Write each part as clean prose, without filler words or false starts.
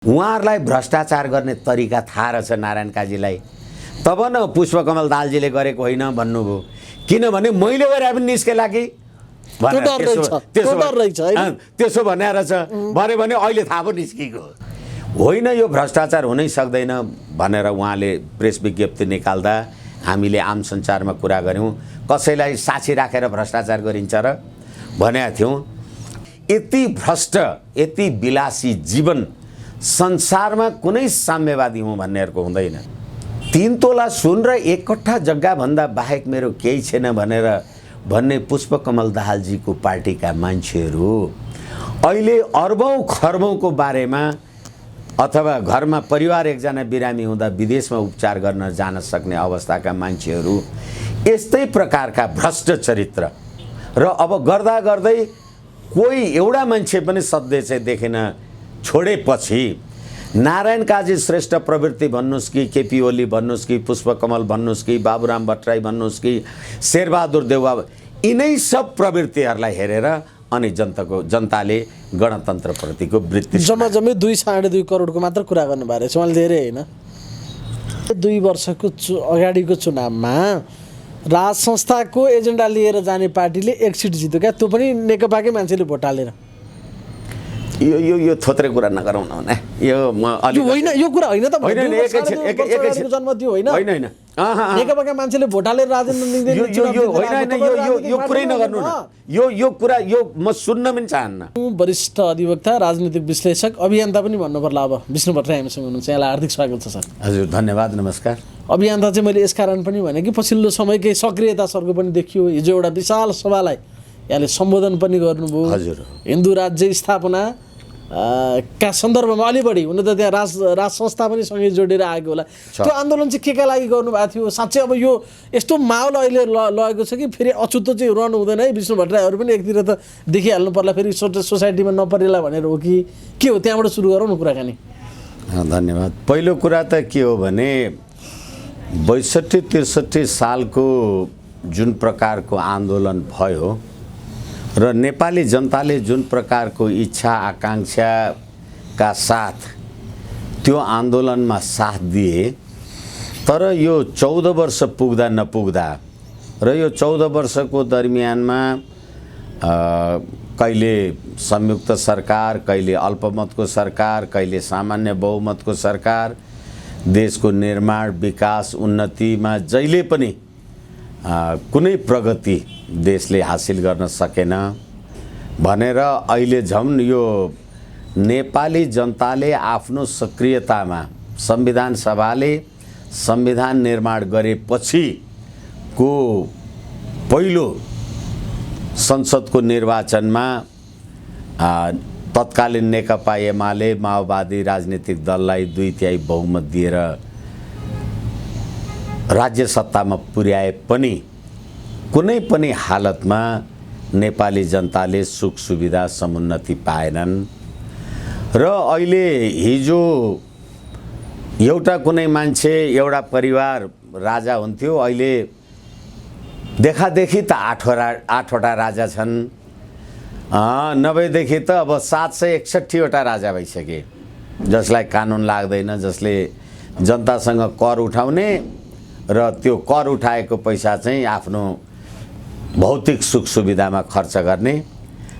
उहाँहरूलाई भ्रष्टाचार गर्ने तरिका थाहा रहेछ नारायण काजीलाई। तब न पुष्पकमल दाहालजीले गरेको होइन भन्नुभयो, किनभने मैले गरे पनि निस्केला कि त्यसो भने रहेछ भने अहिले थाहा पो निस्किएको होइन, यो भ्रष्टाचार हुनै सक्दैन भनेर उहाँले प्रेस विज्ञप्ति निकाल्दा हामीले आम सञ्चारमा कुरा गऱ्यौँ। कसैलाई साक्षी राखेर भ्रष्टाचार गरिन्छ र भनेका थियौँ। यति भ्रष्ट, यति विलासी जीवन संसारमा कुनै साम्यवादी हुँ भन्नेहरूको हुँदैन। 3 तोला सुन र 1 कट्ठा जग्गा भन्दा बाहेक मेरो केही छैन भनेर भन्ने पुष्पकमल दाहालजीको पार्टीका मान्छेहरू अहिले अरबौं खरबौंको बारेमा अथवा घरमा परिवार एकजना बिरामी हुँदा विदेशमा उपचार गर्न जान सक्ने अवस्थाका मान्छेहरू यस्तै प्रकारका भ्रष्ट चरित्र र अब गर्दा गर्दै कोही एउटा मान्छे पनि सधैँ चाहिँ देखेन छोडेपछि नारायण काजी श्रेष्ठ प्रवृत्ति भन्नुस् कि केपी ओली भन्नुस् कि पुष्पकमल भन्नुस् कि बाबुराम भट्टराई भन्नुस् कि शेरबहादुर देउवा, यिनै सब प्रवृत्तिहरूलाई हेरेर अनि जनताले गणतन्त्रप्रतिको वृत्ति जम्मै 2.5 करोडको मात्र कुरा गर्नुभएको रहेछ उहाँले, धेरै होइन। 2 वर्षको अगाडिको चुनावमा राज संस्थाको एजेन्डा लिएर जाने पार्टीले 1 सिट जित्यो क्या, त्यो पनि नेकपाकै मान्छेले भोट हालेर। यो थोत्रे कुरा नगरौँ न भने यो होइन, यो कुरा होइन त, जन्म दियो होइन होइन नेकपाका मान्छेले भोट हालेर राजेन्द्र यो कुरै नगर्नु न, यो कुरा यो म सुन्न पनि चाहन्न। वरिष्ठ अधिवक्ता, राजनीतिक विश्लेषक, अभियन्ता पनि भन्नु पर्ला। अब विष्णु भट्टराई हामीसँग हुनुहुन्छ, यहाँलाई हार्दिक स्वागत छ सर। हजुर धन्यवाद, नमस्कार। अभियन्ता चाहिँ मैले यसकारण पनि भने कि पछिल्लो समय केही सक्रियता सरको पनि देखियो। हिजो एउटा विशाल सभालाई यहाँले सम्बोधन पनि गर्नुभयो। हजुर, हिन्दू राज्य स्थापना का सन्दर्भमा अलि बढी हुन त त्यहाँ राज संस्था पनि सँगै जोडेर आएको होला। त्यो आन्दोलन चाहिँ केका लागि गर्नुभएको थियो? साँच्चै अब यो यस्तो माहौल अहिले लगेको छ कि फेरि अछुतो चाहिँ रहनु हुँदैन है, विष्णु भट्टराईहरू पनि एकतिर त देखिहाल्नु पर्ला, फेरि सोसाइटीमा नपरेला भनेर हो कि के हो? त्यहाँबाट सुरु गरौँ न कुराकानी। धन्यवाद। पहिलो कुरा त के हो भने 62-63 सालको जुन प्रकारको आन्दोलन भयो र नेपाली जनताले जुन प्रकारको इच्छा आकांक्षाका साथ त्यो आन्दोलनमा साथ दिए, तर यो 14 वर्ष पुग्दा नपुग्दा र यो 14 वर्षको दरमियानमा कहिले संयुक्त सरकार, कहिले अल्पमतको सरकार, कहिले सामान्य बहुमतको सरकार, देशको निर्माण, विकास, उन्नतिमा जहिले पनि कुनै प्रगति देशले हासिल गर्न सकेन भनेर अहिले झन् यो नेपाली जनताले आफ्नो सक्रियतामा संविधान सभाले संविधान निर्माण गरेपछिको पहिलो संसदको निर्वाचनमा तत्कालीन नेकपा एमाले माओवादी राजनीतिक दललाई 2/3 बहुमत दिएर राज्य सत्तामा पुर्याए पनि कुनै पनि हालतमा नेपाली जनताले सुख सुविधा समुन्नति पाएनन् र अहिले हिजो एउटा कुनै मान्छे, एउटा परिवार राजा हुन्थ्यो, अहिले देखादेखि त 8वटा राजा छन्, 90 देखि त अब 761 वटा राजा भइसके, जसलाई कानुन लाग्दैन, जसले जनतासँग कर उठाउने र त्यो कर उठाएको पैसा चाहिँ आफ्नो भौतिक सुख सुविधामा खर्च गर्ने,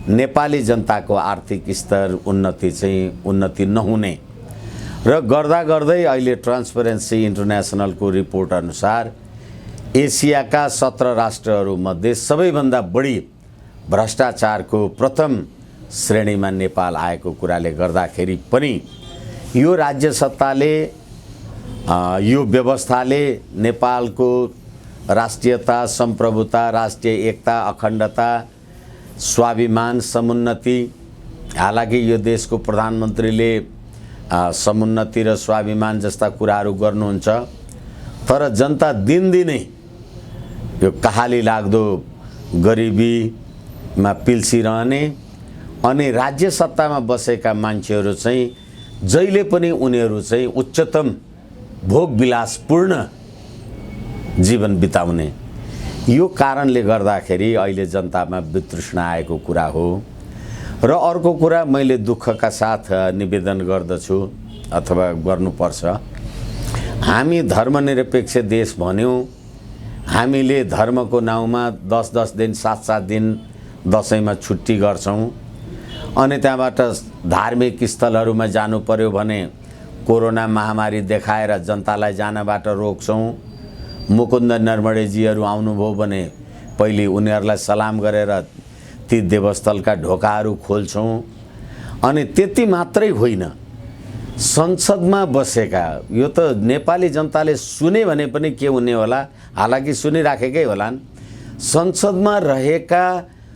नेपाली जनताको आर्थिक स्तर उन्नति नहुने र गर्दा गर्दै अहिले ट्रान्सपेरेन्सी इन्टरनेसनलको रिपोर्ट अनुसार एसियाका 17 राष्ट्रहरूमध्ये सबैभन्दा बढी भ्रष्टाचारको प्रथम श्रेणीमा नेपाल आएको कुराले गर्दाखेरि पनि यो राज्य सत्ताले, यो व्यवस्थाले नेपालको राष्ट्रियता, सम्प्रभुता, राष्ट्रिय एकता, अखण्डता, स्वाभिमान, समुन्नति, हालाकि यो देशको प्रधानमन्त्रीले समुन्नति र स्वाभिमान जस्ता कुराहरू गर्नुहुन्छ, तर जनता दिनदिनै यो कहाली लाग्दो गरिबीमा पिल्सिरहने अनि राज्य सत्तामा बसेका मान्छेहरू चाहिँ जहिले पनि उनीहरू चाहिँ उच्चतम भोगविलासपूर्ण जीवन बिताउने, यो कारणले गर्दाखेरि अहिले जनतामा वितृष्णा आएको कुरा हो। र अर्को कुरा मैले दुःखका साथ निवेदन गर्दछु, अथवा गर्नुपर्छ। हामी धर्मनिरपेक्ष देश भन्यौँ, हामीले धर्मको नाउँमा 10-10 दिन 7-7 दिन दसैँमा छुट्टी गर्छौँ अनि त्यहाँबाट धार्मिक स्थलहरूमा जानु पर्यो भने कोरोना महामारी देखाएर जनतालाई जानबाट रोक्छौँ। मुकुन्द नर्मडेजीहरू आउनुभयो भने पहिले उनीहरूलाई सलाम गरेर ती देवस्थलका ढोकाहरू खोल्छौँ। अनि त्यति मात्रै होइन, संसदमा बसेका, यो त नेपाली जनताले सुने भने पनि के हुने होला, हालाकि सुनिराखेकै होलान्, संसदमा रहेका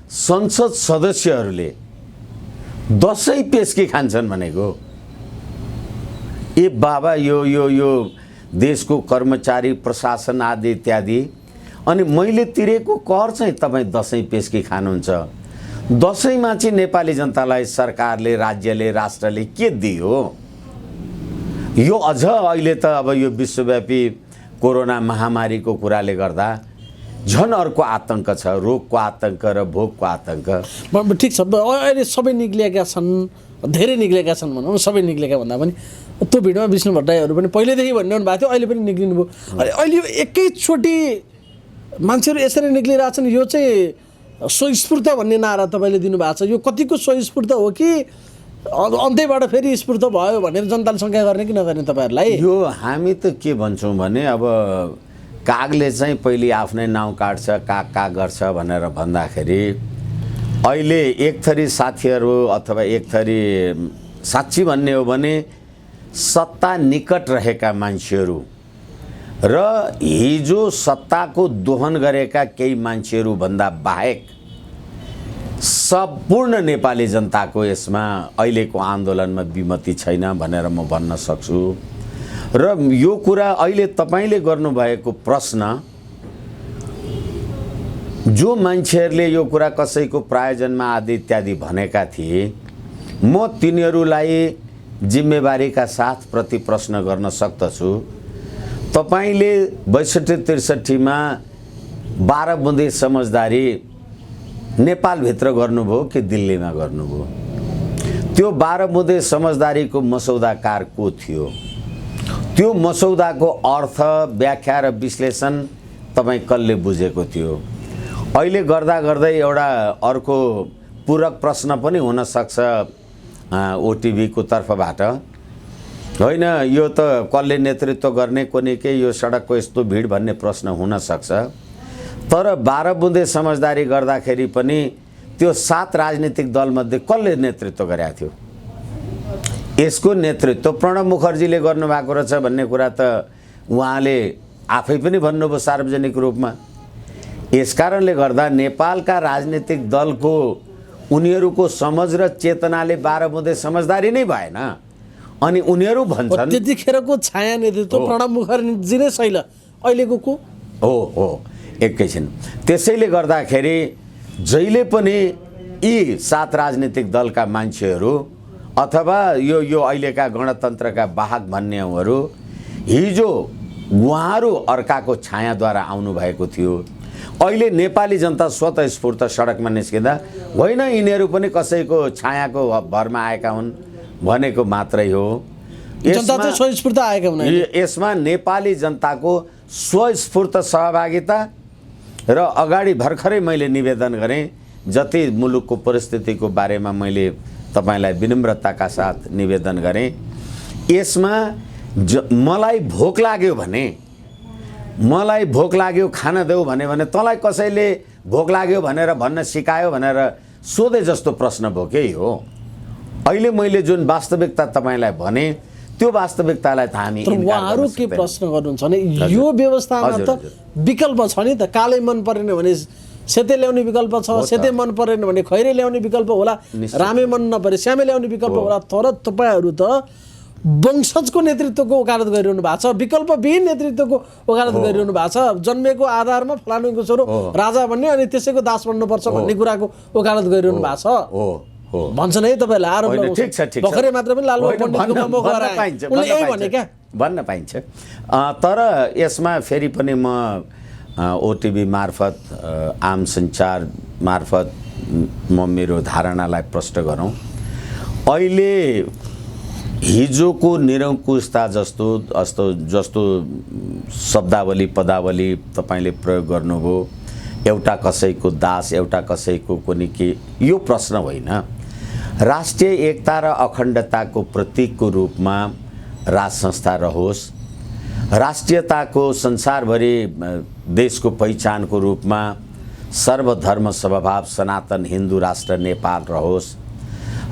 संसद सदस्यहरूले दसैँ पेस्की खान्छन् भनेको। ए बाबा, यो देशको कर्मचारी, प्रशासन आदि इत्यादि, अनि मैले तिरेको कर चाहिँ तपाईँ दसैँ पेस्की खानुहुन्छ। दसैँमा चाहिँ नेपाली जनतालाई सरकारले, राज्यले, राष्ट्रले के दियो? यो अझ अहिले त अब यो विश्वव्यापी कोरोना महामारीको कुराले गर्दा झन् अर्को आतंक छ, रोगको आतंक र भोकको आतंक। ठिक छ, अहिले सबै निक्लिएका छन्, धेरै निक्लिएका छन् भनौँ, सबै निक्लिएका भन्दा पनि त्यो भिडियोमा विष्णु भट्टराईहरू पनि पहिल्यैदेखि भनिरहनु भएको थियो, अहिले पनि निक्लिनु भयो। अहिले यो एकैचोटि मान्छेहरू यसरी निक्लिरहेछन्, यो चाहिँ स्वस्फूर्त भन्ने नारा तपाईँले दिनुभएको छ। यो कतिको स्वस्फूर्त हो कि अन्त्यबाट फेरि स्फूर्त भयो भनेर जनताले शङ्का गर्ने कि नगर्ने तपाईँहरूलाई? यो हामी त के भन्छौँ भने, अब कागले चाहिँ पहिले आफ्नै नाउँ काट्छ, काग गर्छ भनेर भन्दाखेरि अहिले एक थरी साथीहरू अथवा एक थरी साँच्ची भन्ने हो भने सत्ता निकट रहेका मान्छेहरू र हिजो सत्ताको दोहन गरेका केही मान्छेहरू भन्दा बाहेक सम्पूर्ण नेपाली जनताको यसमा अहिलेको आन्दोलनमा विमति छैन भनेर म भन्न सक्छु। र यो कुरा अहिले तपाईँले गर्नुभएको प्रश्न, जो मान्छेहरूले यो कुरा कसैको प्रायोजनमा आदि इत्यादि भनेका थिए, म तिनीहरूलाई जिम्मेवारीका साथ प्रति प्रश्न गर्न सक्दछु। तपाईँले 62-63मा 12 बुँदे समझदारी नेपालभित्र गर्नुभयो कि दिल्लीमा गर्नुभयो? त्यो 12 बुँदे समझदारीको मसौदाकार को थियो? त्यो मसौदाको अर्थ, व्याख्या र विश्लेषण तपाईँ कसले बुझेको थियो? अहिले गर्दा गर्दै एउटा अर्को पूरक प्रश्न पनि हुनसक्छ ओटिभीको तर्फबाट, होइन यो त कसले नेतृत्व गर्ने, कुनै के यो सडकको यस्तो भिड भन्ने प्रश्न हुनसक्छ। तर 12 बुँदे समझदारी गर्दाखेरि पनि त्यो 7 राजनीतिक दलमध्ये कसले नेतृत्व गरेका थियो? यसको नेतृत्व प्रणब मुखर्जीले गर्नुभएको रहेछ भन्ने कुरा त उहाँले आफै पनि भन्नुभयो सार्वजनिक रूपमा। यसकारणले गर्दा नेपालका राजनीतिक दलको उनीहरूको समझ र चेतनाले 12 बुँदे समझदारी नै भएन। अनि उनीहरू भन्छन् त्यतिखेरको छाया नेतृत्व प्रणब मुखर्जी नै छैन, अहिलेको को हो एकैछिन। त्यसैले गर्दाखेरि जहिले पनि यी 7 राजनीतिक दलका मान्छेहरू अथवा यो अहिलेका गणतन्त्रका वाहक भन्नेहरू हिजो उहाँहरू अर्काको छायाद्वारा आउनुभएको थियो। अहिले नेपाली जनता स्वतस्फूर्त सडकमा निस्किँदा होइन यिनीहरू पनि कसैको छायाको भरमा आएका हुन् भनेको मात्रै हो। यसमा नेपाली जनताको स्वस्फूर्त सहभागिता र अगाडि भर्खरै मैले निवेदन गरेँ, जति मुलुकको परिस्थितिको बारेमा मैले तपाईलाई विनम्रताका साथ निवेदन गरेँ, यसमा मलाई भोक लाग्यो भने, मलाई भोक लाग्यो खाना देऊ भने तँलाई कसैले भोक लाग्यो भनेर भन्न सिकायो भनेर सोधे जस्तो प्रश्न भयो के हो? अहिले मैले जुन वास्तविकता तपाईलाई भने त्यो वास्तविकतालाई त हामी उहाँहरू के प्रश्न गर्नुहुन्छ भने यो व्यवस्थामा त विकल्प छ नि त। कालै मन परेन भने सेते ल्याउने विकल्प छ, सेते मन परेन भने खैरे ल्याउने विकल्प होला, रामे मन नपरे श्यामे ल्याउने विकल्प होला। तर तपाईहरू त वंशजको नेतृत्वको वकालत गरिरहनु भएको छ, विकल्पविहीन नेतृत्वको वकालत गरिरहनु भएको छ। जन्मेको आधारमा फलानुको छोरो राजा भन्ने अनि त्यसैको दास बन्नुपर्छ भन्ने कुराको वकालत गरिरहनु भएको छ भन्छन् है तपाईँलाई आरोप लगाउँछ। भर्खरै मात्र पनि लालबाबु पण्डितको मुख गराए उनले यही भने क्या भन्न पाइन्छ। तर यसमा फेरि पनि म ओटिभी मार्फत, आम सञ्चार मार्फत म मेरो धारणालाई प्रष्ट गरौँ। अहिले हिजोको निरङ्कुशता जस्तो शब्दावली पदावली तपाईँले प्रयोग गर्नुभयो, एउटा कसैको दास, एउटा कसैको कुनै के, यो प्रश्न होइन। राष्ट्रिय एकता र अखण्डताको प्रतीकको रूपमा राज संस्था रहोस्, राष्ट्रियताको संसारभरि देशको पहिचानको रूपमा सर्वधर्म समभाव सनातन हिन्दू राष्ट्र नेपाल रहोस्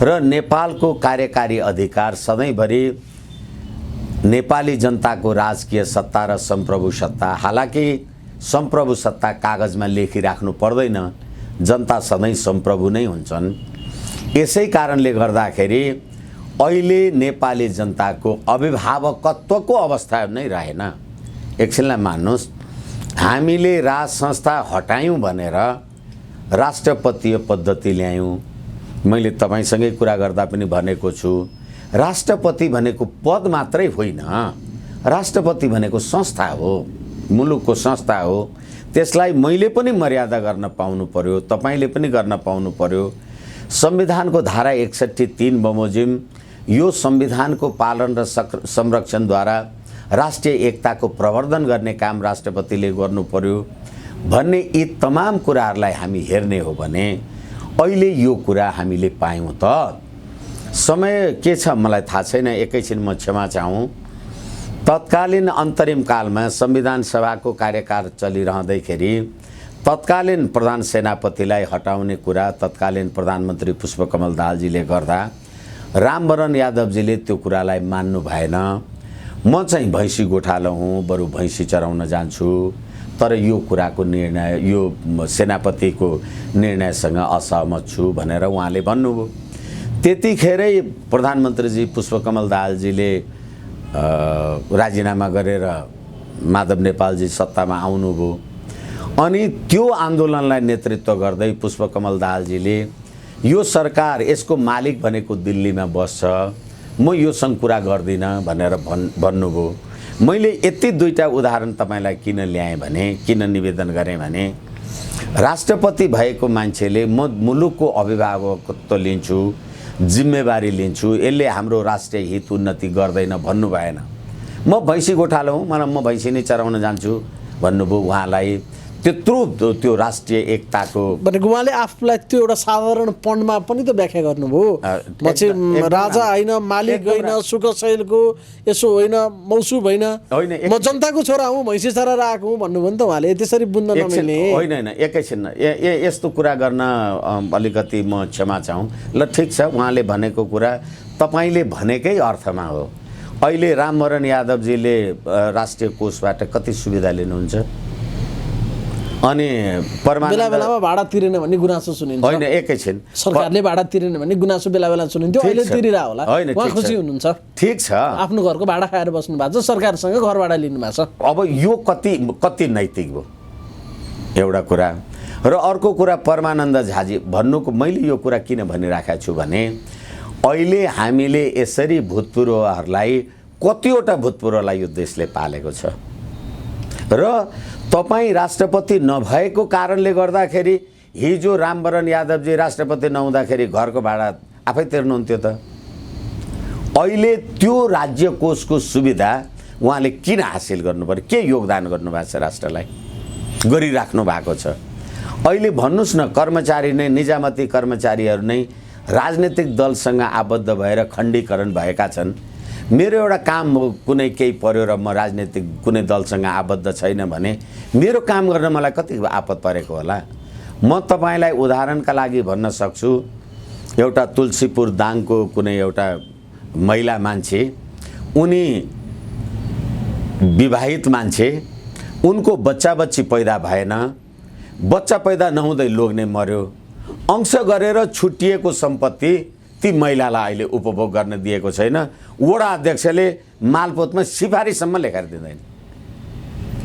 र नेपालको कार्यकारी अधिकार सधैँभरि नेपाली जनताको राजकीय सत्ता र सम्प्रभु सत्ता, हालाकि सम्प्रभु सत्ता कागजमा लेखिराख्नु पर्दैन, जनता सधैँ सम्प्रभु नै हुन्छन्। यसै कारणले गर्दाखेरि अहिले नेपाली जनताको अभिभावकत्वको अवस्था नै रहेन। एकछिनलाई मान्नुहोस्, हामीले राज संस्था हटायौँ भनेर राष्ट्रपतीय पद्धति ल्यायौँ। मैले तपाईँसँगै कुरा गर्दा पनि भनेको छु, राष्ट्रपति भनेको पद मात्रै होइन, राष्ट्रपति भनेको संस्था हो, मुलुकको संस्था हो। त्यसलाई मैले पनि मर्यादा गर्न पाउनु पर्यो, तपाईँले पनि गर्न पाउनु पर्यो। संविधानको धारा 61(3) बमोजिम यो संविधानको पालन र संरक्षणद्वारा राष्ट्रिय एकताको प्रवर्धन गर्ने काम राष्ट्रपतिले गर्नु पर्यो भन्ने यी तमाम कुराहरूलाई हामी हेर्ने हो भने अहिले यो कुरा हामीले पायौँ त। समय के छ मलाई थाहा छैन, एकैछिन म क्षमा चाहूँ। तत्कालीन अन्तरिम कालमा संविधान सभाको कार्यकाल चलिरहँदैखेरि तत्कालीन प्रधान सेनापतिलाई हटाउने कुरा तत्कालीन प्रधानमन्त्री पुष्पकमल दाहालजीले गर्दा रामवरण यादवजीले त्यो कुरालाई मान्नु भएन। म चाहिँ भैँसी गोठालो हुँ, बरु भैँसी चराउन जान्छु, तर यो कुराको निर्णय, यो सेनापतिको निर्णयसँग असहमत छु भनेर उहाँले भन्नुभयो। त्यतिखेरै प्रधानमन्त्रीजी पुष्पकमल दाहालजीले राजीनामा गरेर माधव नेपालजी सत्तामा आउनुभयो। अनि त्यो आन्दोलनलाई नेतृत्व गर्दै पुष्पकमल दाहालजीले यो सरकार, यसको मालिक भनेको दिल्लीमा बस्छ, म योसँग कुरा गर्दिनँ भनेर भन्नुभयो। मैले यति दुईटा उदाहरण तपाईँलाई किन ल्याएँ भने, किन निवेदन गरेँ भने, राष्ट्रपति भएको मान्छेले म मुलुकको अभिभावकत्व लिन्छु, जिम्मेवारी लिन्छु, यसले हाम्रो राष्ट्रिय हित उन्नति गर्दैन भन्नु भएन। म भैँसी गोठालो हुँ, म भैँसी नै चराउन जान्छु भन्नुभयो। उहाँलाई त्यत्रो त्यो राष्ट्रिय एकताको भनेको उहाँले आफूलाई त्यो एउटा साधारण पण्डमा पनि त व्याख्या गर्नुभयो। म चाहिँ राजा होइन, मालिक होइन, सुखशैलको यसो होइन, मौसुब होइन, म जनताको छोरा हुँ, भैँसी चराएर आएको हुँ भन्नुभयो नि त उहाँले। त्यसरी बुझ्न नमिल्ने होइन। एकैछिन यस्तो कुरा गर्न अलिकति म क्षमा चाहूँ। ल ठिक छ, उहाँले भनेको कुरा तपाईँले भनेकै अर्थमा हो। अहिले रामवरण यादवजीले राष्ट्रिय कोषबाट कति सुविधा लिनुहुन्छ? अनि बेला बेलामा भाडा तिरेन भन्ने गुनासो सुनिन्छ। होइन, एकैछिन, सरकारले भाडा तिरेन भन्ने गुनासो बेला बेला सुनिन्थ्यो, अहिले तिरिरह होला। उहाँ खुसी हुनुहुन्छ? ठिक छ, आफ्नो घरको भाडा खाएर बस्नु भएको छ, सरकारसँग घर भाडा लिनु भएको छ। अब यो कति नैतिक भयो एउटा कुरा। र अर्को कुरा, परमानन्द झाजी भन्नुको मैले यो कुरा किन भनिराखेको छु भने अहिले हामीले यसरी भूतपूर्वहरूलाई, कतिवटा भूतपूर्वलाई यो देशले पालेको छ र तपाईँ राष्ट्रपति नभएको कारणले गर्दाखेरि हिजो रामवरण यादवजी राष्ट्रपति नहुँदाखेरि घरको भाडा आफै तिर्नुहुन्थ्यो त। अहिले त्यो राज्य कोषको सुविधा उहाँले किन हासिल गर्नु पर्यो? के योगदान गर्नुभएको छ राष्ट्रलाई? गरिराख्नु भएको छ। अहिले भन्नुहोस् न, कर्मचारी नै, निजामती कर्मचारीहरू नै राजनीतिक दलसँग आबद्ध भएर खण्डीकरण भएका छन्। मेरो एउटा काम हो, कुनै केही पर्यो र म राजनीतिक कुनै दलसँग आबद्ध छैन भने मेरो काम गर्न मलाई कति आपत परेको होला। म तपाईँलाई उदाहरणका लागि भन्न सक्छु, एउटा तुलसीपुर दाङको कुनै एउटा महिला मान्छे, उनी विवाहित मान्छे, उनको बच्चा बच्ची पैदा भएन, बच्चा पैदा नहुँदै लोग्ने मर्यो, अंश गरेर छुटिएको सम्पत्ति ती महिलालाई अहिले उपभोग गर्न दिएको छैन। वडा अध्यक्षले मालपोतमा सिफारिससम्म लेखेर दिँदैन।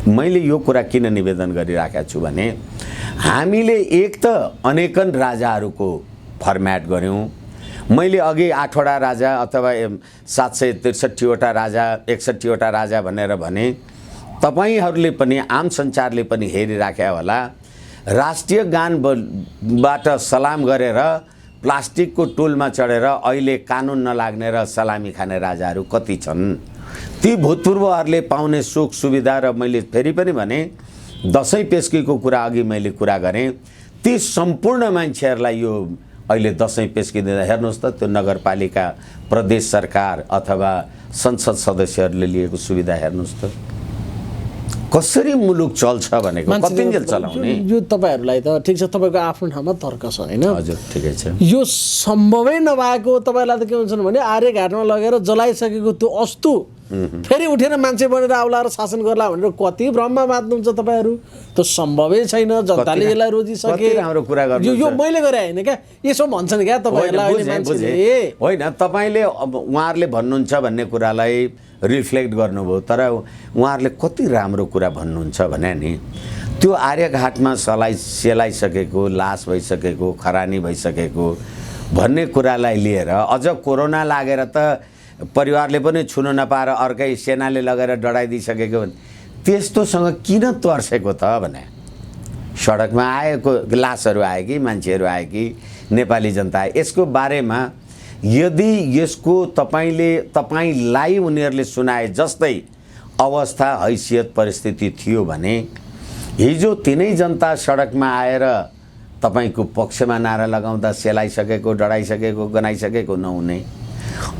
मैले यो कुरा किन निवेदन गरिराखेको छु भने हामीले एक त अनेकन राजाहरूको फर्म्याट गऱ्यौँ। मैले अघि 8वटा राजा अथवा 763वटा राजा, 61वटा राजा भनेर भने, तपाईँहरूले पनि, आम सञ्चारले पनि हेरिराख्या होला। राष्ट्रिय गानबाट सलाम गरेर प्लास्टिकको टोलमा चढेर अहिले कानुन नलाग्ने र सलामी खाने राजाहरू कति छन्। ती भूतपूर्वहरूले पाउने सुख सुविधा र मैले फेरि पनि भने दसैँ पेस्कीको कुरा अघि मैले कुरा गरेँ, ती सम्पूर्ण मान्छेहरूलाई यो अहिले दसैँ पेस्किँदा हेर्नुहोस् त त्यो नगरपालिका प्रदेश सरकार अथवा संसद सदस्यहरूले लिएको सुविधा हेर्नुहोस् त कसरी मुलुक चल्छ भनेको कतिन्जेल चलाउने। यो तपाईँहरूलाई त ठिक छ, तपाईँको आफ्नो ठाउँमा तर्क छ होइन, हजुर ठिकै छ। यो सम्भवै नभएको तपाईँलाई त के हुन्छ भने आर्यघाटमा लगेर जलाइसकेको त्यो अस्तु फेरि उठेर मान्छे बनेर आउला र शासन गर्ला भनेर कति भ्रममा मात्नुहुन्छ तपाईँहरू। त्यो सम्भवै छैन, जनताले यसलाई रोजिसके। यो मैले गरे होइन क्या, यसो भन्छन् क्या तपाईँहरूलाई होइन। तपाईँले अब उहाँहरूले भन्नुहुन्छ भन्ने कुरालाई रिफ्लेक्ट गर्नुभयो, तर उहाँहरूले कति राम्रो कुरा भन्नुहुन्छ भने नि त्यो आर्यघाटमा सेलाइसकेको लास भइसकेको खरानी भइसकेको भन्ने कुरालाई लिएर अझ कोरोना लागेर त परिवारले पनि छुन नपाएर अर्कै सेनाले लगेर डढाइदिइसकेको त्यस्तोसँग किन तर्सेको त भने सडकमा आएको लासहरू आयो कि मान्छेहरू आयो कि नेपाली जनता आए। यसको बारेमा यदि यसको तपाईँलाई उनीहरूले सुनाए जस्तै अवस्था हैसियत परिस्थिति थियो भने हिजो तिनै जनता सडकमा आएर तपाईँको पक्षमा नारा लगाउँदा सेलाइसकेको डढाइसकेको गनाइसकेको नहुने,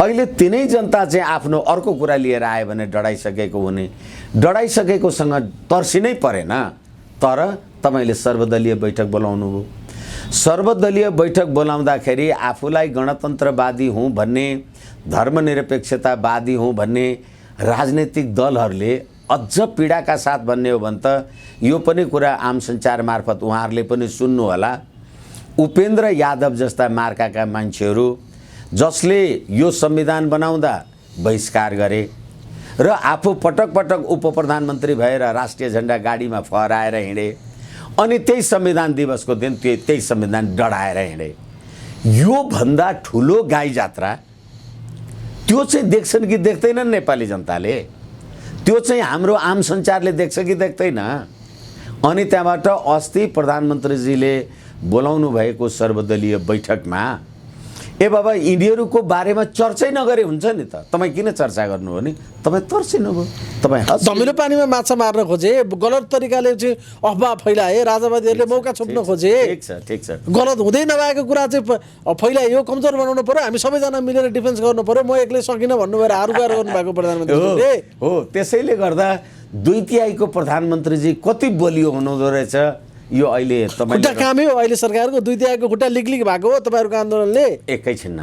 अहिले तिनै जनता चाहिँ आफ्नो अर्को कुरा लिएर आयो भने डढाइसकेको हुने, डढाइसकेकोसँग तर्सिनै परेन। तर तपाईँले सर्वदलीय बैठक बोलाउनु भयो, सर्वदलीय बैठक बोलाउँदाखेरि आफूलाई गणतन्त्रवादी हुँ भन्ने धर्मनिरपेक्षतावादी हुँ भन्ने राजनीतिक दलहरूले अझ पीडाका साथ भन्ने हो भने त यो पनि कुरा आम सञ्चार मार्फत उहाँहरूले पनि सुन्नु होला। उपेन्द्र यादव जस्ता मार्काका मान्छेहरू जसले यो संविधान बनाउँदा बहिष्कार गरे र आफू पटक पटक उपप्रधानमन्त्री भएर राष्ट्रिय झण्डा गाडीमा फहराएर हिँडे अनि त्यही संविधान दिवसको दिन त्यही संविधान डढाएर हिँडे, यो भन्दा ठुलो गाई जात्रा त्यो चाहिँ देख्छन् कि देख्दैनन् नेपाली जनताले? त्यो चाहिँ हाम्रो आम सञ्चारले देख्छ कि देख्दैन? अनि त्यहाँबाट अस्ति प्रधानमन्त्रीजीले बोलाउनु भएको सर्वदलीय बैठकमा ए बाबा यिनीहरूको बारेमा चर्चै नगरे हुन्छ नि त, तपाईँ किन चर्चा गर्नुभयो नि? तपाईँ तर्सिनुभयो, तपाईँ धमिलो पानीमा माछा मार्न खोजे, गलत तरिकाले चाहिँ अफवाह फैलाए, राजावादीहरूले मौका छोप्न खोजे। ठिक छ, गलत हुँदै नभएको कुरा चाहिँ फैलायो, कमजोर बनाउनु पर्यो, हामी सबैजना मिलेर डिफेन्स गर्नु पर्यो, म एक्लै सकिनँ भन्नु भएर हारुगार गर्नुभएको प्रधानमन्त्रीले हो। त्यसैले गर्दा 2/3 प्रधानमन्त्रीजी कति बलियो हुनुहुँदो रहेछ यो अहिले खुट्टा कामै हो। अहिले सरकारको 2/3 खुट्टा लिक भएको हो तपाईँहरूको आन्दोलनले। एकैछिन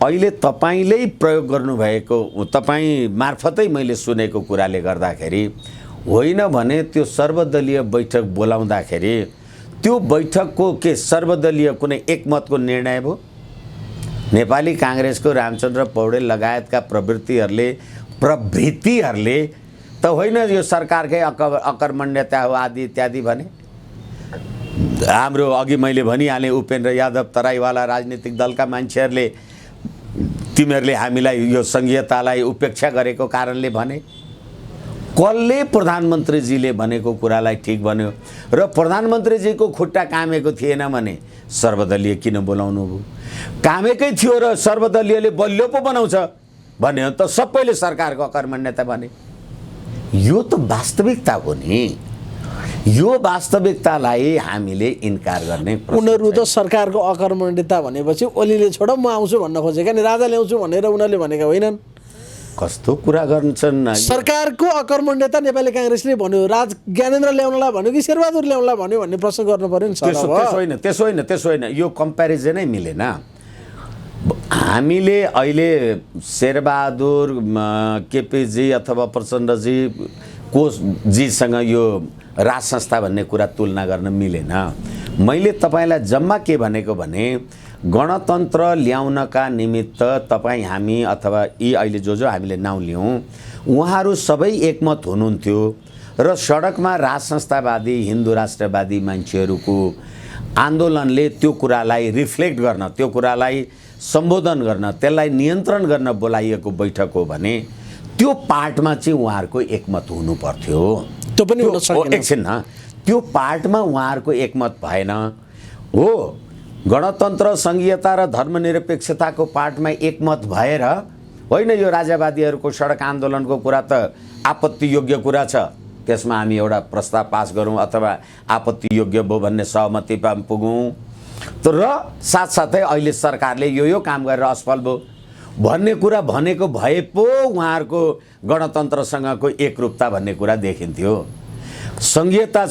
अहिले तपाईँले प्रयोग गर्नुभएको तपाईँ मार्फतै मैले सुनेको कुराले गर्दाखेरि होइन भने त्यो सर्वदलीय बैठक बोलाउँदाखेरि त्यो बैठकको के सर्वदलीय कुनै एकमतको निर्णय भयो? नेपाली काङ्ग्रेसको रामचन्द्र पौडेल लगायतका प्रवृत्तिहरूले त होइन यो सरकारकै अकर्मण्यता हो आदि इत्यादि भने। हाम्रो अघि मैले भनिहालेँ उपेन्द्र यादव तराईवाला राजनीतिक दलका मान्छेहरूले तिमीहरूले हामीलाई यो सङ्घीयतालाई उपेक्षा गरेको कारणले भने। कसले प्रधानमन्त्रीजीले भनेको कुरालाई ठिक भन्यो र प्रधानमन्त्रीजीको खुट्टा कामेको थिएन भने सर्वदलीय किन बोलाउनु भयो? कामेकै थियो र सर्वदलीयले बलियो पो बनाउँछ भन्यो त सबैले सरकारको अकर्मण्यता भने। यो त वास्तविकता हो नि, यो वास्तविकतालाई हामीले इन्कार गर्ने। उनीहरू त सरकारको अकर्मण्यता भनेपछि ओलीले छोड म आउँछु भन्न खोजेका नि, राजा ल्याउँछु भनेर उनीहरूले भनेका होइनन्। कस्तो कुरा गर्छन्? सरकारको अकर्मण्यता नेपाली काङ्ग्रेसले भन्यो, ज्ञानेन्द्र ल्याउनलाई भन्यो कि शेरबहादुर ल्याउनलाई भन्यो भन्ने प्रश्न गर्नु पर्यो नि। त्यसो होइन, यो कम्पेरिजनै मिलेन। हामीले अहिले शेरबहादुर केपीजी अथवा प्रचण्डजी कोजीसँग यो राज संस्था भन्ने कुरा तुलना गर्न मिलेन। मैले तपाईँलाई जम्मा के भनेको भने गणतन्त्र ल्याउनका निमित्त तपाईँ हामी अथवा यी अहिले जो हामीले नाउँ लियौँ उहाँहरू सबै एकमत हुनुहुन्थ्यो र सडकमा राज संस्थावादी हिन्दू राष्ट्रवादी मान्छेहरूको आन्दोलनले त्यो कुरालाई रिफ्लेक्ट गर्न, त्यो कुरालाई सम्बोधन गर्न, त्यसलाई नियन्त्रण गर्न बोलाइएको बैठक हो भने त्यो पार्टमा चाहिँ उहाँहरूको एकमत हुनु पर्थ्यो। त्यो पनि एकछिन त्यो पार्टमा उहाँहरूको एकमत भएन हो। गणतन्त्र सङ्घीयता र धर्मनिरपेक्षताको पार्टमा एकमत भएर होइन यो राजावादीहरूको सडक आन्दोलनको कुरा त आपत्तियोग्य कुरा छ, त्यसमा हामी एउटा प्रस्ताव पास गरौँ अथवा आपत्तियोग्य भयो भन्ने सहमतिमा पुगौँ, र साथसाथै अहिले सरकारले यो काम गरेर असफल भयो भन्ने कुरा भनेको भए पो उहाँहरूको गणतन्त्रसँगको एकरूपता भन्ने कुरा देखिन्थ्यो। सङ्घीयता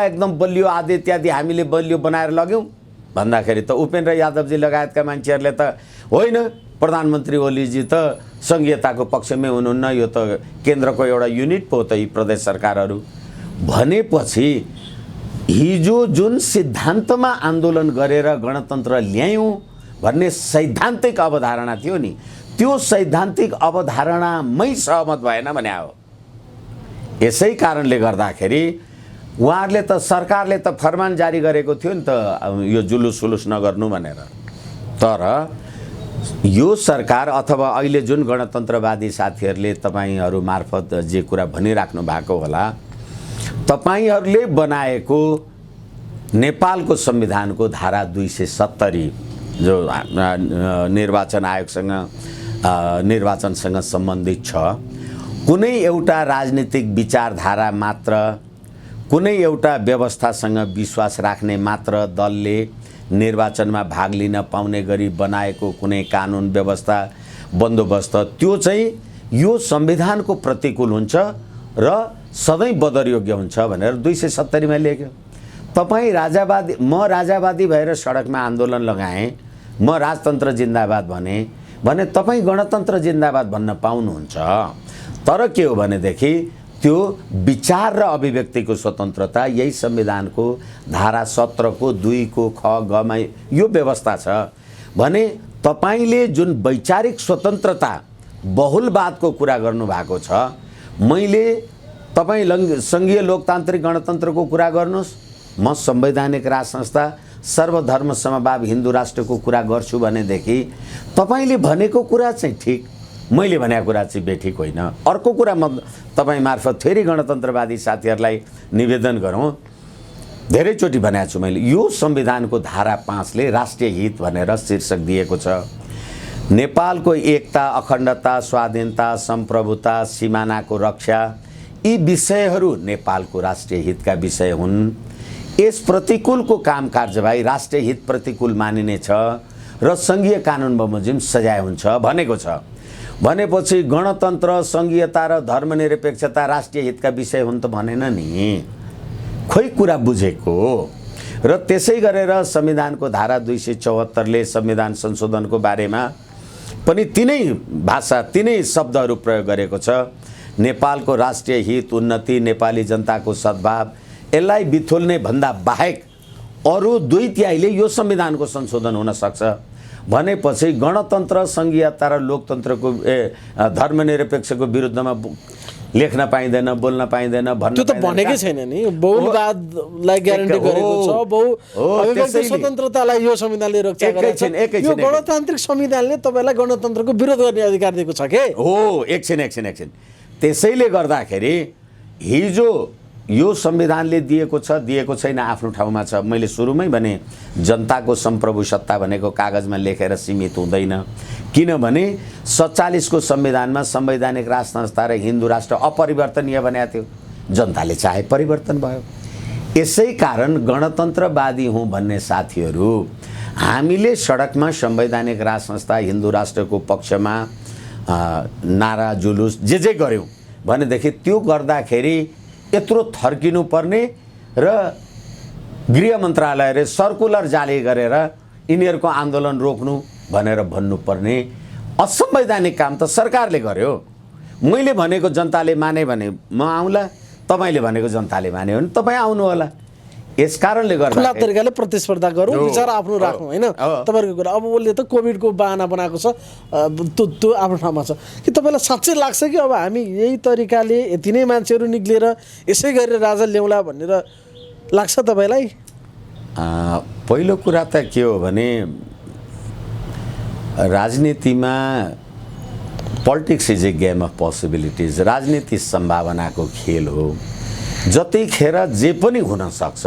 एकदम बलियो आदि इत्यादि हामीले बलियो बनाएर लग्यौँ भन्दाखेरि त उपेन्द्र यादवजी लगायतका मान्छेहरूले त होइन प्रधानमन्त्री ओलीजी त सङ्घीयताको पक्षमै हुनुहुन्न, यो त केन्द्रको एउटा युनिट पो त यी प्रदेश सरकारहरू भनेपछि हिजो जुन सिद्धान्तमा आन्दोलन गरेर गणतन्त्र ल्यायौँ भन्ने सैद्धान्तिक अवधारणा थियो नि, त्यो सैद्धान्तिक अवधारणामै सहमत भएन भने हो। यसै कारणले गर्दाखेरि उहाँहरूले त सरकारले त फरमान जारी गरेको थियो नि त यो जुलुस नगर्नु भनेर, तर यो सरकार अथवा अहिले जुन गणतन्त्रवादी साथीहरूले तपाईँहरू मार्फत जे कुरा भनिराख्नु भएको होला, तपाईँहरूले बनाएको नेपालको संविधानको धारा 270 जो निर्वाचन आयोगसँग निर्वाचनसँग सम्बन्धित छ, कुनै एउटा राजनीतिक विचारधारा मात्र, कुनै एउटा व्यवस्थासँग विश्वास राख्ने मात्र दलले निर्वाचनमा भाग लिन पाउने गरी बनाएको कुनै कानुन व्यवस्था बन्दोबस्त त्यो चाहिँ यो संविधानको प्रतिकूल हुन्छ र सधैँ बदरयोग्य हुन्छ भनेर 270 मा लेख्यो। तपाईँ राजावादी, म राजावादी भएर सडकमा आन्दोलन लगाएँ, म राजतन्त्र जिन्दाबाद भने तपाईँ गणतन्त्र जिन्दाबाद भन्न पाउनुहुन्छ, तर के हो भनेदेखि त्यो विचार र अभिव्यक्तिको स्वतन्त्रता यही संविधानको धारा 17 को 2 को ख ग मा यो व्यवस्था छ भने तपाईले जुन वैचारिक स्वतन्त्रता बहुलवादको कुरा गर्नु भएको छ, मैले तपाईँ संघीय लोकतान्त्रिक गणतन्त्रको कुरा गर्नुस्, म संवैधानिक राज संस्था सर्वधर्म समभाव हिन्दू राष्ट्रको कुरा गर्छु भनेदेखि तपाईले भनेको कुरा चाहिँ ठिक, मैले भनेको कुरा चाहिँ बेठिक होइन। अर्को कुरा म तपाईँ मार्फत फेरि गणतन्त्रवादी साथीहरूलाई निवेदन गरौँ, धेरैचोटि भनेको छु मैले, यो संविधानको धारा 5 ले राष्ट्रिय हित भनेर शीर्षक दिएको छ। नेपालको एकता, अखण्डता, स्वाधीनता, सम्प्रभुता, सिमानाको रक्षा यी विषयहरू नेपालको राष्ट्रिय हितका विषय हुन्। यस प्रतिकूलको काम कारबाही राष्ट्रिय हित प्रतिकूल मानिनेछ र सङ्घीय कानुन बमोजिम सजाय हुन्छ भनेको छ। भनेपछि गणतन्त्र, सङ्घीयता र धर्मनिरपेक्षता राष्ट्रिय हितका विषय हुन् त भनेन नि, खोइ कुरा बुझेको। र त्यसै गरेर संविधानको धारा 274 ले संविधान संशोधनको बारेमा पनि तिनै भाषा, तिनै शब्दहरू प्रयोग गरेको छ। नेपालको राष्ट्रिय हित, उन्नति, नेपाली जनताको सद्भाव यसलाई बिथोल्ने भन्दा बाहेक अरू 2/3 यो संविधानको संशोधन हुन सक्छ भनेपछि गणतन्त्र, सङ्घीयता र लोकतन्त्रको धर्मनिरपेक्षको विरुद्धमा लेख्न पाइँदैन, बोल्न पाइँदैन भन्नु त्यो त भनेकै छैन नि। बहुलवादलाई ग्यारेन्टी गरेको छ, अभिव्यक्ति स्वतन्त्रतालाई यो संविधानले रक्षा गरेको छ। यो गणतान्त्रिक संविधानले तपाईलाई गणतन्त्रको विरोध गर्ने अधिकार दिएको छ के? हो, एकछिन। त्यसैले गर्दाखेरि हिजो यो संविधानले दिएको छ, दिएको छैन आफ्नो ठाउँमा छ। मैले सुरुमै भने जनताको सम्प्रभु सत्ता भनेको कागजमा लेखेर सीमित हुँदैन, किनभने 47 को संविधानमा संवैधानिक राज संस्था र हिन्दू राष्ट्र अपरिवर्तनीय भनेको थियो, जनताले चाहे परिवर्तन भयो। यसै कारण गणतन्त्रवादी हुँ भन्ने साथीहरू हामीले सडकमा संवैधानिक राज संस्था, हिन्दू राष्ट्रको पक्षमा नारा जुलुस जे गर्यौँ भनेदेखि त्यो गर्दाखेरि यत्रो थर्किनु पर्ने र गृह मन्त्रालयले सर्कुलर जारी गरेर यिनीहरूको आन्दोलन रोक्नु भनेर भन्नुपर्ने असंवैधानिक काम त सरकारले गर्यो। मैले भनेको जनताले माने भने म आउँला, तपाईँले भनेको जनताले मान्यो भने तपाईँ आउनु होला। यस कारणले गर्दा खुला तरिकाले प्रतिस्पर्धा गरौँ, विचार आफ्नो राखौँ होइन तपाईँको कुरा। अब उसले त कोभिडको बाहना बनाएको छ, त्यो आफ्नो ठाउँमा छ कि तपाईँलाई साँच्चै लाग्छ कि अब हामी यही तरिकाले यति नै मान्छेहरू निक्लिएर यसै गरेर राजा ल्याउला भनेर लाग्छ तपाईँलाई? पहिलो कुरा त के हो भने राजनीतिमा politics is a game of possibilities, राजनीति सम्भावनाको खेल हो। जतिखेर जे पनि हुन सक्छ,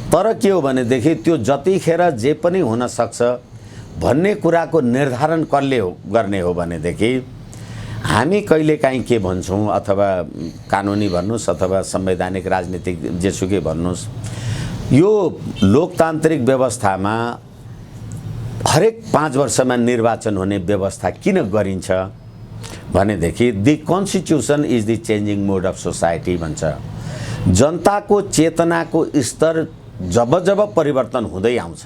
तर के हो भनेदेखि त्यो जतिखेर जे पनि हुन सक्छ भन्ने कुराको निर्धारण कसले गर्ने हो भनेदेखि हामी कहिलेकाहीँ के भन्छौँ, अथवा कानुनी भन्नुहोस् अथवा संवैधानिक राजनीतिक जेसुकै भन्नुहोस्, यो लोकतान्त्रिक व्यवस्थामा हरेक 5 वर्षमा निर्वाचन हुने व्यवस्था किन गरिन्छ भनेदेखि the constitution is the changing mode of society भन्छ। जनताको चेतनाको स्तर जब जब परिवर्तन हुँदै आउँछ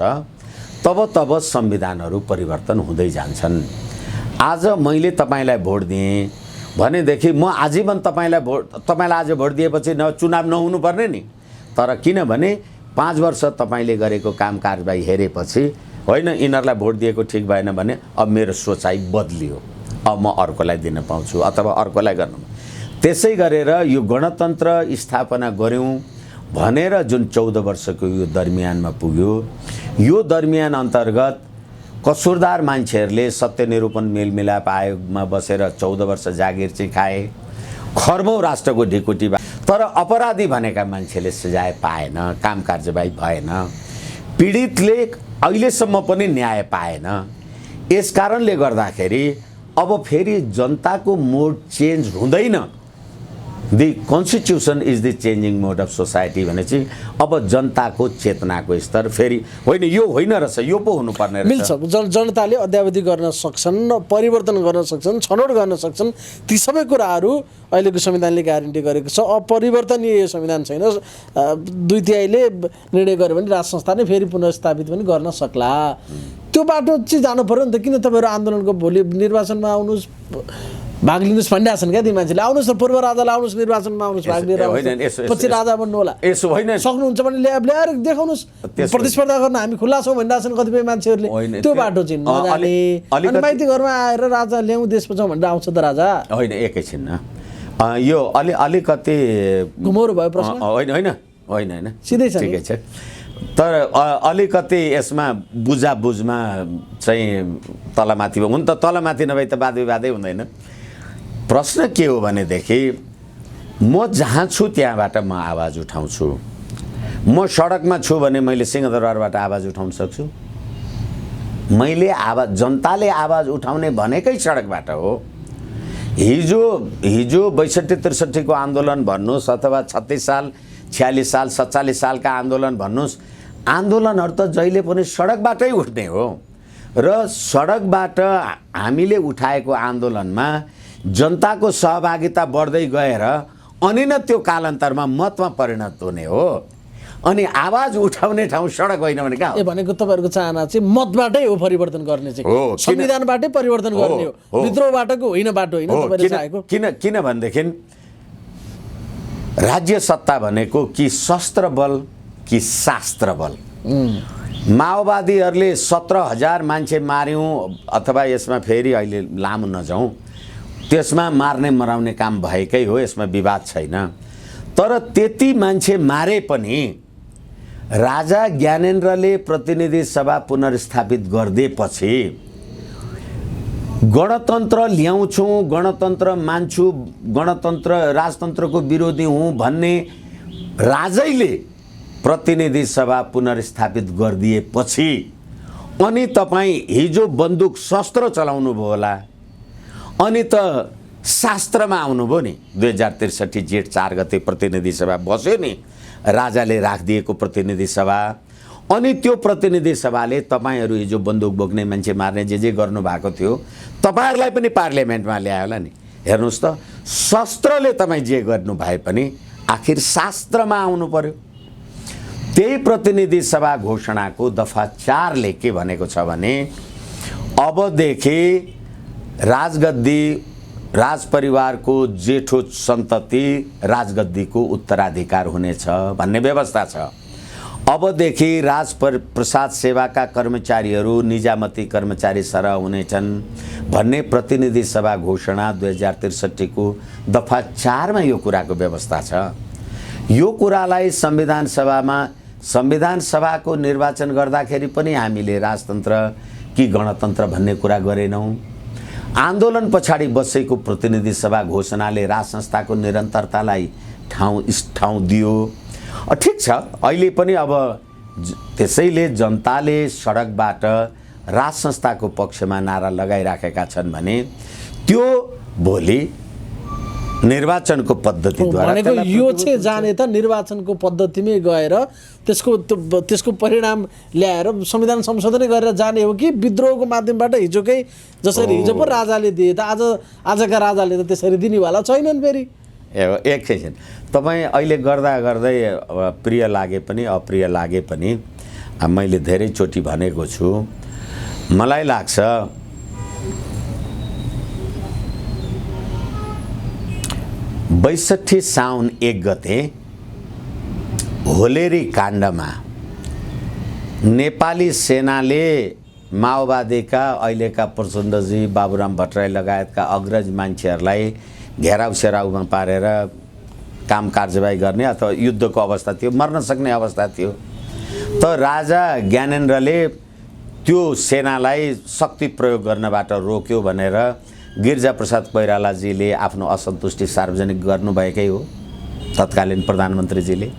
तब तब संविधानहरू परिवर्तन हुँदै जान्छन्। आज मैले तपाईँलाई भोट दिएँ भनेदेखि म आजीवन तपाईँलाई आज भोट दिएपछि चुनाव नहुनु पर्ने नि, तर किनभने 5 वर्ष तपाईँले गरेको काम कारबाही हेरेपछि होइन यिनीहरूलाई भोट दिएको ठिक भएन भने अब मेरो सोचाइ बदलियो, अब म अर्कोलाई दिन पाउँछु अथवा अर्कोलाई गर्नु। त्यसै गरेर यो गणतन्त्र स्थापना गऱ्यौँ भनेर जुन 14 वर्षको यो दरमियानमा पुग्यो, यो दरमियान अन्तर्गत कसुरदार मान्छेहरूले सत्यनिरूपण मेलमिलाप आयोगमा बसेर 14 वर्ष जागिर चाहिँ खाए, खर्बौँ राष्ट्रको ढिकुटी, तर अपराधी भनेका मान्छेले सजाय पाएन, काम कारबाही भएन, पीडितले अहिलेसम्म पनि न्याय पाएन। यस कारणले गर्दाखेरि अब फेरि जनताको मोड चेन्ज हुँदैन। The constitution is the changing mode of society भने चाहिँ अब जनताको चेतनाको स्तर फेरि होइन यो होइन रहेछ, यो पो हुनुपर्ने रहेछ। मिल्छ, जनताले अद्यावधि गर्न सक्छन्, परिवर्तन गर्न सक्छन्, छनौट गर्न सक्छन्, ती सबै कुराहरू अहिलेको संविधानले ग्यारेन्टी गरेको छ। अपरिवर्तनीय संविधान छैन, 2/3ले निर्णय गर्यो भने राज संस्था नै फेरि पुनर्स्थापित पनि गर्न सक्ला। त्यो बाटो चाहिँ जानु पर्यो नि त। किन तपाईँहरू आन्दोलनको भोलि निर्वाचनमा आउनुहोस्, भाग लिनुहोस् भनिरहेको छन् क्या ती मान्छेले? आउनुहोस् न, पूर्व राजालाई आउनुहोस्, निर्वाचनमा आउनुहोस्, भाग लिएर पछि राजा बन्नु होला। यसो होइन, सक्नुहुन्छ भने ल्याएर देखाउनुहोस्, प्रतिस्पर्धा गर्न हामी खुल्ला छौँ भनिरहेको छन् कतिपय मान्छेहरूले। त्यो बाटो चाहिँ नजाने, अनि माइती घरमा आएर राजा ल्याउँ देश बचाउँ भनेर आउँछ त राजा। होइन, एकैछिन यो अलिकति घुमौरो भयो प्रश्न। होइन होइन होइन होइन सिधै छ, ठिकै छ, तर अलिकति यसमा बुझमा चाहिँ तलमाथि भयो। हुन त तलमाथि नभए त वाद विवादै हुँदैन। प्रश्न के हो भनेदेखि म जहाँ छु त्यहाँबाट म आवाज उठाउँछु। म सडकमा छु भने मैले सिंहदरबारबाट आवाज उठाउन सक्छु। मैले आवाज, जनताले आवाज उठाउने भनेकै सडकबाट हो। हिजो 62-63 को आन्दोलन भन्नुहोस् अथवा 36 साल 46 साल 47 सालका आन्दोलन भन्नुहोस्, आन्दोलनहरू त जहिले पनि सडकबाटै उठ्ने हो। र सडकबाट हामीले उठाएको आन्दोलनमा जनताको सहभागिता बढ्दै गएर अनि न त्यो कालान्तरमा मतमा परिणत हुने हो। अनि आवाज उठाउने ठाउँ सडक होइन भने कहाँ? भनेको तपाईँहरूको चाहना चाहिँ मतबाटै हो परिवर्तन गर्ने चाहिँ, संविधानबाटै परिवर्तन गर्ने हो, विद्रोहबाटको होइन बाटो होइन तपाईँले चाहेको। किन भनेदेखि राज्य सत्ता भनेको कि शस्त्र बल कि शास्त्र बल। माओवादीहरूले 17,000 मान्छे मार्यौँ, अथवा यसमा फेरि अहिले लामो नजाउँ, त्यसमा मार्ने मराउने काम भएकै हो, यसमा विवाद छैन। तर त्यति मान्छे मारे पनि राजा ज्ञानेन्द्रले प्रतिनिधि सभा पुनर्स्थापित गरिदिएपछि गणतन्त्र ल्याउँछु, गणतन्त्र मान्छु, गणतन्त्र राजतन्त्रको विरोधी हुँ भन्ने राजैले प्रतिनिधि सभा पुनर्स्थापित गरिदिएपछि अनि तपाईँ हिजो बन्दुक शस्त्र चलाउनु भयो होला, अनि त शास्त्रमा आउनुभयो नि। 2063 जेठ 4 गते प्रतिनिधि सभा बस्यो नि, राजाले राखिदिएको प्रतिनिधि सभा। अनि त्यो प्रतिनिधि सभाले तपाईँहरू हिजो बन्दुक बोक्ने मान्छे मार्ने जे गर्नुभएको थियो तपाईँहरूलाई पनि पार्लियामेन्टमा ल्यायो होला नि। हेर्नुहोस् त, शस्त्रले तपाईँ जे गर्नु भए पनि आखिर शास्त्रमा आउनु पर्यो। त्यही प्रतिनिधि सभा घोषणाको दफा 4ले के भनेको छ भने अबदेखि राजगद्दी राजपरिवारको जेठो सन्तति राजगद्दीको उत्तराधिकार हुनेछ भन्ने व्यवस्था छ। अबदेखि प्रसाद सेवाका कर्मचारीहरू निजामती कर्मचारी सरह हुनेछन् भन्ने प्रतिनिधि सभा घोषणा 2063 को दफा 4मा यो कुराको व्यवस्था छ। यो कुरालाई संविधान सभाको निर्वाचन गर्दाखेरि पनि हामीले राजतन्त्र कि गणतन्त्र भन्ने कुरा गरेनौँ। आन्दोलन पछाडि बसेको प्रतिनिधि सभा घोषणाले राज संस्थाको निरन्तरतालाई ठाउँ दियो। ठिक छ, अहिले पनि अब त्यसैले जनताले सडकबाट राज संस्थाको पक्षमा नारा लगाइराखेका छन् भने त्यो भोलि निर्वाचनको पद्धतिद्वारा भनेको यो चाहिँ जाने त निर्वाचनको पद्धतिमै गएर त्यसको परिणाम ल्याएर संविधान संशोधनै गरेर जाने हो कि विद्रोहको माध्यमबाट हिजोकै जसरी हिजो पो राजाले दिए त आजका राजाले त त्यसरी दिनेवाला छैनन् फेरि। एकछिन तपाईँ अहिले गर्दा गर्दै प्रिय लागे पनि अप्रिय लागे पनि मैले धेरैचोटि भनेको छु, मलाई लाग्छ 62 साउन 1 गते होलेरी काण्डमा नेपाली सेनाले माओवादीका अहिलेका प्रचण्डजी, बाबुराम भट्टराई लगायतका अग्रज मान्छेहरूलाई घेराउ सेराउमा पारेर काम कारबाही गर्ने अथवा युद्धको अवस्था थियो, मर्न सक्ने अवस्था थियो। त राजा ज्ञानेन्द्रले त्यो सेनालाई शक्ति प्रयोग गर्नबाट रोक्यो भनेर गिरिजाप्रसाद कोइरालाजीले आफ्नो असन्तुष्टि सार्वजनिक गर्नुभएकै हो, तत्कालीन प्रधानमन्त्रीजीले।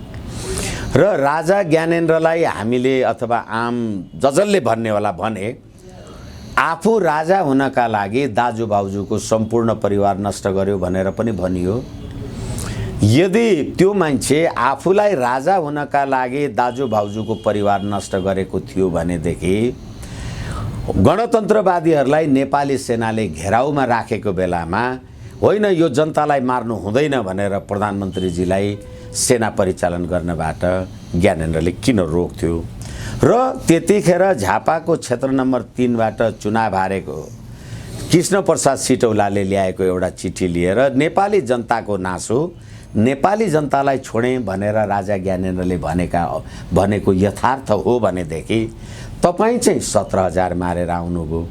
र राजा ज्ञानेन्द्रलाई हामीले अथवा आम जजलले भन्ने होला भने आफू राजा हुनका लागि दाजु भाउजूको सम्पूर्ण परिवार नष्ट गर्यो भनेर पनि भनियो। यदि त्यो मान्छे आफूलाई राजा हुनका लागि दाजु भाउजूको परिवार नष्ट गरेको थियो भनेदेखि गणतन्त्रवादीहरूलाई नेपाली सेनाले घेराउमा राखेको बेलामा होइन यो जनतालाई मार्नु हुँदैन भनेर प्रधानमन्त्रीजीलाई सेना परिचालन गर्नबाट ज्ञानेन्द्रले किन रोक्थ्यो? र त्यतिखेर झापाको क्षेत्र नम्बर 3 बाट चुनाव हारेको कृष्ण प्रसाद सिटौलाले ल्याएको एउटा चिठी लिएर नेपाली जनताको नासो, नेपाली जनतालाई छोडे भनेर राजा ज्ञानेन्द्रले भनेको यथार्थ हो भनेदेखि तपाईँ चाहिँ 17,000 मारेर आउनुभयो।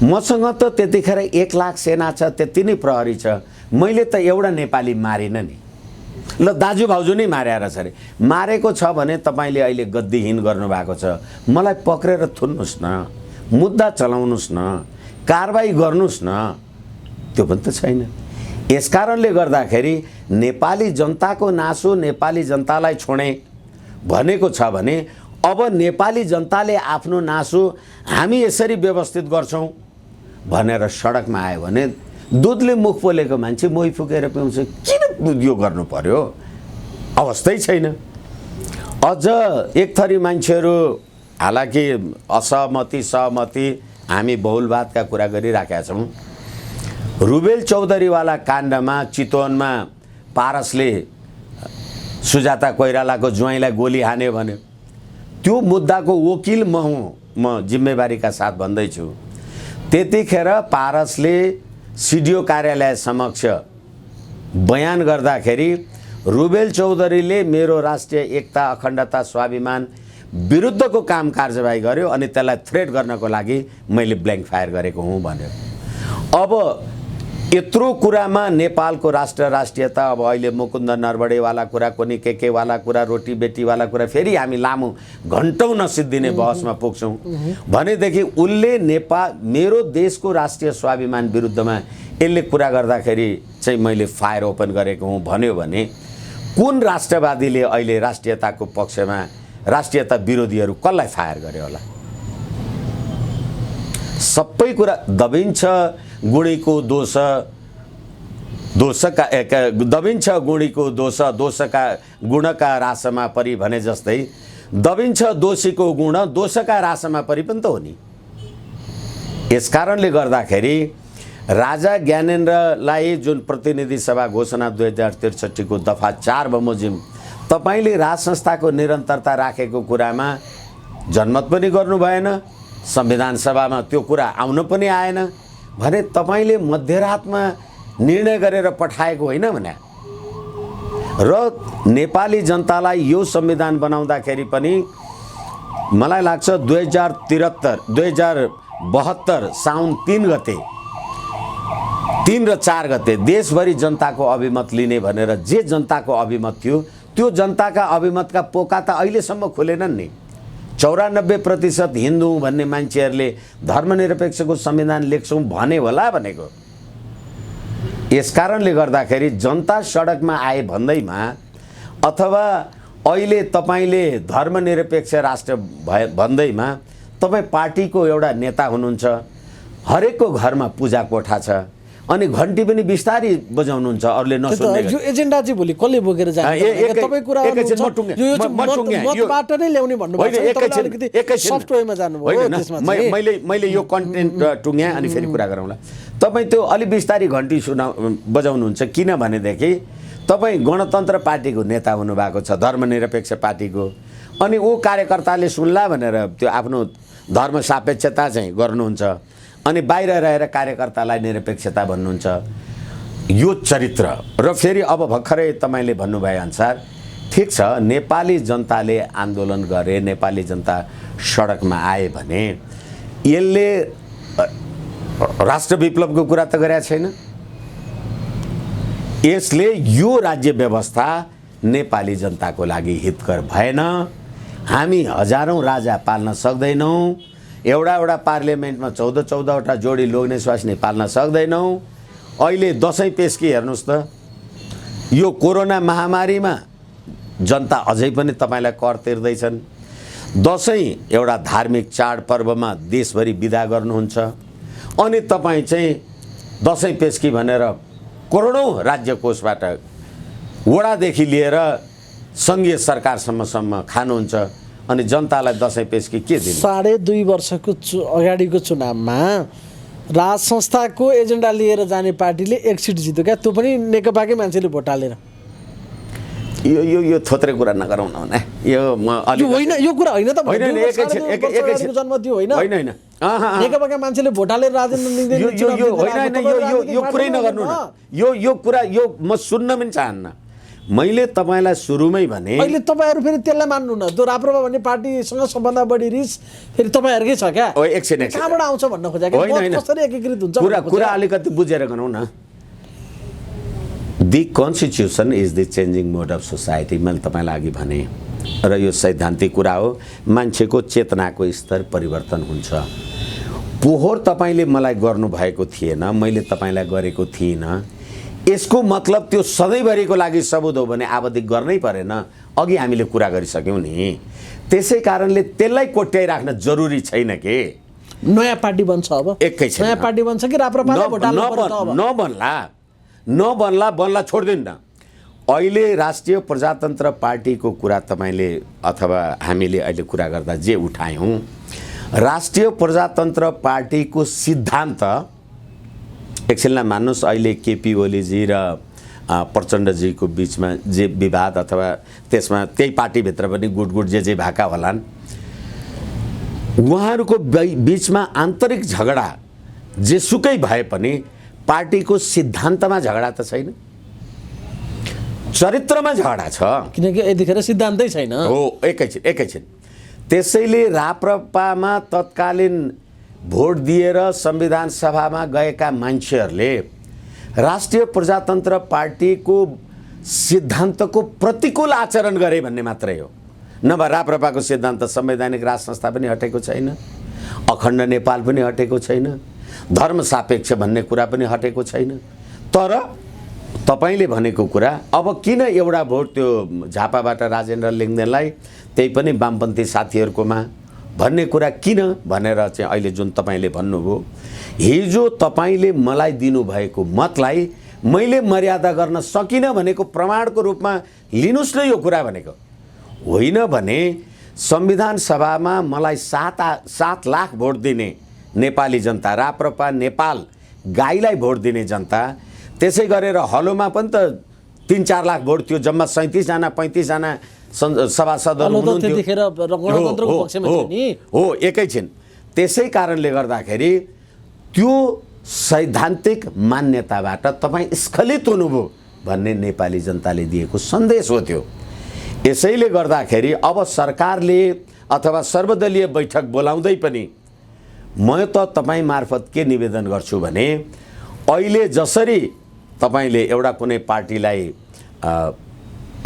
मसँग त त्यतिखेर 1 लाख सेना छ, त्यति नै प्रहरी छ, मैले त एउटा नेपाली मारिनँ नि। ल दाजु भाउजू नै मारेर छ अरे, मारेको छ भने तपाईँले अहिले गद्दीहीन गर्नुभएको छ, मलाई पक्रेर थुन्नुहोस् न, मुद्दा चलाउनुहोस् न, कारबाही गर्नुहोस् न, त्यो पनि त छैन। यसकारणले गर्दाखेरि नेपाली जनताको नासो, नेपाली जनतालाई छोडे भनेको छ भने अब नेपाली जनताले आफ्नो नासो हामी यसरी व्यवस्थित गर्छौँ भनेर सडकमा आयो भने दुधले मुख पोलेको मान्छे मोही फुकेर पिउँछ, किन यो गर्नु पर्यो? अवस्थै छैन। अझ एक थरी मान्छेहरू हालाकि असहमति सहमति हामी बहुलवादका कुरा गरिराखेका छौँ। रुबेल चौधरीवाला काण्डमा चितवनमा पारसले सुजाता कोइरालाको ज्वाइँलाई गोली हान्यो भन्यो, त्यो मुद्दाको वकिल म हुँ, म जिम्मेवारीका साथ भन्दैछु। त्यतिखेर पारसले सिडिओ कार्यालय समक्ष बयान गर्दाखेरि रुबेल चौधरीले मेरो राष्ट्रिय एकता, अखण्डता, स्वाभिमान विरुद्धको काम कारबाही गर्यो अनि त्यसलाई थ्रेट गर्नको लागि मैले ब्ल्याङ्क फायर गरेको हुँ भन्यो। अब यत्रो कुरामा नेपालको राष्ट्रियता, अब अहिले मुकुन्द नरवडेवाला कुरा, कोनी केकेवाला कुरा, रोटी बेटीवाला कुरा, फेरि हामी लामो घन्टौँ नसिद्धिने बहसमा पुग्छौँ भनेदेखि उसले मेरो देशको राष्ट्रिय स्वाभिमान विरुद्धमा यसले कुरा गर्दाखेरि चाहिँ मैले फायर ओपन गरेको हुँ भन्यो भने कुन राष्ट्रवादीले अहिले राष्ट्रियताको पक्षमा राष्ट्रियता विरोधीहरू कसलाई फायर गर्यो होला? सबै कुरा दबिन्छ गुणीको दोष, दबिन्छ गुणीको दोष, दोषका गुणका रासमा परि भने जस्तै दबिन्छ दोषीको गुण दोषका रासमा परि पनि त हो नि। यसकारणले गर्दाखेरि राजा ज्ञानेन्द्रलाई जुन प्रतिनिधि सभा घोषणा 2063 को दफा 4 बमोजिम तपाईले राज संस्थाको निरन्तरता राखेको कुरामा जनमत पनि गर्नु भएन, संविधान सभामा त्यो कुरा आउन पनि आएन भने तपाईले मध्यरातमा निर्णय गरेर पठाएको होइन भने र नेपाली जनतालाई यो संविधान बनाउँदाखेरि पनि मलाई लाग्छ 2072 साउन 3 गते 3 र 4 गते देशभरि जनताको अभिमत लिने भनेर जे जनताको अभिमत थियो त्यो जनताका अभिमतका पोका त अहिलेसम्म खुलेनन् नि। 94% हिन्दू भन्ने मान्छेहरूले धर्मनिरपेक्षको संविधान लेख्छौँ भने होला भनेको। यसकारणले गर्दाखेरि जनता सडकमा आए भन्दैमा अथवा अहिले तपाईँले धर्मनिरपेक्ष राष्ट्र भन्दैमा तपाईँ पार्टीको एउटा नेता हुनुहुन्छ, हरेकको घरमा पूजा कोठा छ, अनि घन्टी पनि बिस्तारै बजाउनुहुन्छ अरूले नसुन्ने। यो एजेन्डा चाहिँ भोलि कसले बोकेर जान्छ? तपाईँ कुरा मतबाट नै ल्याउने भन्नुभएको सफ्टवेयरमा जानुभयो। मैले यो कन्टेन्ट टुङ्ग्याएँ अनि फेरि कुरा गरौँला। तपाईँ त्यो अलिक बिस्तारै घन्टी बजाउनुहुन्छ किनभनेदेखि तपाईँ गणतन्त्र पार्टीको नेता हुनुभएको छ, धर्मनिरपेक्ष पार्टीको, अनि ऊ कार्यकर्ताले सुन्ला भनेर त्यो आफ्नो धर्म सापेक्षता चाहिँ गर्नुहुन्छ, अनि बाहिर रहेर कार्यकर्तालाई निरपेक्षता भन्नुहुन्छ। यो चरित्र र फेरि अब भर्खरै तपाईँले भन्नुभए अनुसार ठिक छ, नेपाली जनताले आन्दोलन गरे, नेपाली जनता सडकमा आए भने यसले राष्ट्र विप्लवको कुरा त गरेका छैन। यसले यो राज्य व्यवस्था नेपाली जनताको लागि हितकर भएन। हामी हजारौँ राजा पाल्न सक्दैनौँ, एउटा पार्लियामेन्टमा 14-14वटा जोडी लोग्ने स्वास्नी पाल्न सक्दैनौँ। अहिले दसैँ पेस्की हेर्नुहोस् त, यो कोरोना महामारीमा जनता अझै पनि तपाईँलाई कर तिर्दैछन्। दसैँ एउटा धार्मिक चाडपर्वमा देशभरि बिदा गर्नुहुन्छ, अनि तपाईँ चाहिँ दसैँ पेस्की भनेर करोडौँ राज्य कोषबाट वडादेखि लिएर सङ्घीय सरकारसम्म खानुहुन्छ, अनि जनतालाई दसैँ पेस्की के दिनु? 2.5 वर्षको अगाडिको चुनावमा राज संस्थाको एजेन्डा लिएर जाने पार्टीले 1 सिट जित्यो क्या, त्यो पनि नेकपाकै मान्छेले भोट हालेर। यो थोत्रे कुरा नगरौँ न, यो होइन, यो कुरा होइन त, जन्म त्यो होइन, नेकपाका मान्छेले भोट हालेर राजेन्द्र यो कुरै नगर्नु न, यो कुरा यो म सुन्न पनि चाहन्न। मैले तपाईँलाई सुरुमै भने अहिले तपाईँहरू फेरि त्यसलाई मान्नु न, त्यो राप्रपा भन्ने पार्टीसँग सबभन्दा बढी रिस फेरि तपाईँहरूकै छ क्या? कहाँबाट आउँछ भन्न खोजेको, कसरी एकीकृत हुन्छ कुरा अलिकति बुझेर गरौँ न। The constitution is the changing mode of society, मैले तपाईँलाई अघि भने, र यो सैद्धान्तिक कुरा हो। मान्छेको चेतनाको स्तर परिवर्तन हुन्छ। पोहोर तपाईँले मलाई गर्नुभएको थिएन, मैले तपाईँलाई गरेको थिइनँ, यसको मतलब त्यो सधैँभरिको लागि सबुत हो भने आवधिक गर्नै परेन। अघि हामीले कुरा गरिसक्यौँ नि, त्यसै कारणले त्यसलाई कोट्याइराख्न जरुरी छैन के। नयाँ पार्टी बन्छ, अब एकैछिन नयाँ पार्टी बन्छ कि राप्रपाले भोट हाल्नु पर्छ? नबन्ला छोडिदिनु न। अहिले राष्ट्रिय प्रजातन्त्र पार्टीको कुरा तपाईँले अथवा हामीले अहिले कुरा गर्दा जे उठायौँ, राष्ट्रिय प्रजातन्त्र पार्टीको सिद्धान्त एकछिनलाई मान्नुहोस्, अहिले केपी ओलीजी र प्रचण्डजीको बिचमा जे विवाद अथवा त्यसमा त्यही पार्टीभित्र पनि गुटगुट जे भएका होलान्, उहाँहरूको बिचमा आन्तरिक झगडा जेसुकै भए पनि पार्टीको सिद्धान्तमा झगडा त छैन, चरित्रमा झगडा छ, किनकि यतिखेर सिद्धान्तै छैन। हो, एकैछिन। त्यसैले राप्रपामा तत्कालीन भोट दिएर संविधान सभामा गएका मान्छेहरूले राष्ट्रिय प्रजातन्त्र पार्टीको सिद्धान्तको प्रतिकूल आचरण गरे भन्ने मात्रै हो। नभए राप्रपाको सिद्धान्त संवैधानिक राज संस्था पनि हटेको छैन, अखण्ड नेपाल पनि हटेको छैन, धर्म सापेक्ष भन्ने कुरा पनि हटेको छैन। तर तपाईँले भनेको कुरा, अब किन एउटा भोट त्यो झापाबाट राजेन्द्र लिङ्गदेनलाई, त्यही पनि वामपन्थी साथीहरूकोमा भन्ने कुरा किन भनेर चाहिँ अहिले जुन तपाईँले भन्नुभयो, हिजो तपाईँले मलाई दिनुभएको मतलाई मैले मर्यादा गर्न सकिनँ भनेको प्रमाणको रूपमा लिनुस् न यो कुरा भनेको होइन। भने संविधान सभामा मलाई 7 लाख भोट दिने नेपाली जनता, राप्रपा नेपाल गाईलाई भोट दिने जनता, त्यसै गरेर हलोमा पनि त 3-4 लाख भोट थियो, जम्मा 37 जना 35 जना सभासदहरू हो। एकैछिन, त्यसै कारणले गर्दाखेरि त्यो सैद्धान्तिक मान्यताबाट तपाईँ स्खलित हुनुभयो भन्ने नेपाली जनताले दिएको सन्देश हो त्यो। यसैले गर्दाखेरि अब सरकारले अथवा सर्वदलीय बैठक बोलाउँदै पनि म त तपाईँ मार्फत के निवेदन गर्छु भने, अहिले जसरी तपाईँले एउटा कुनै पार्टीलाई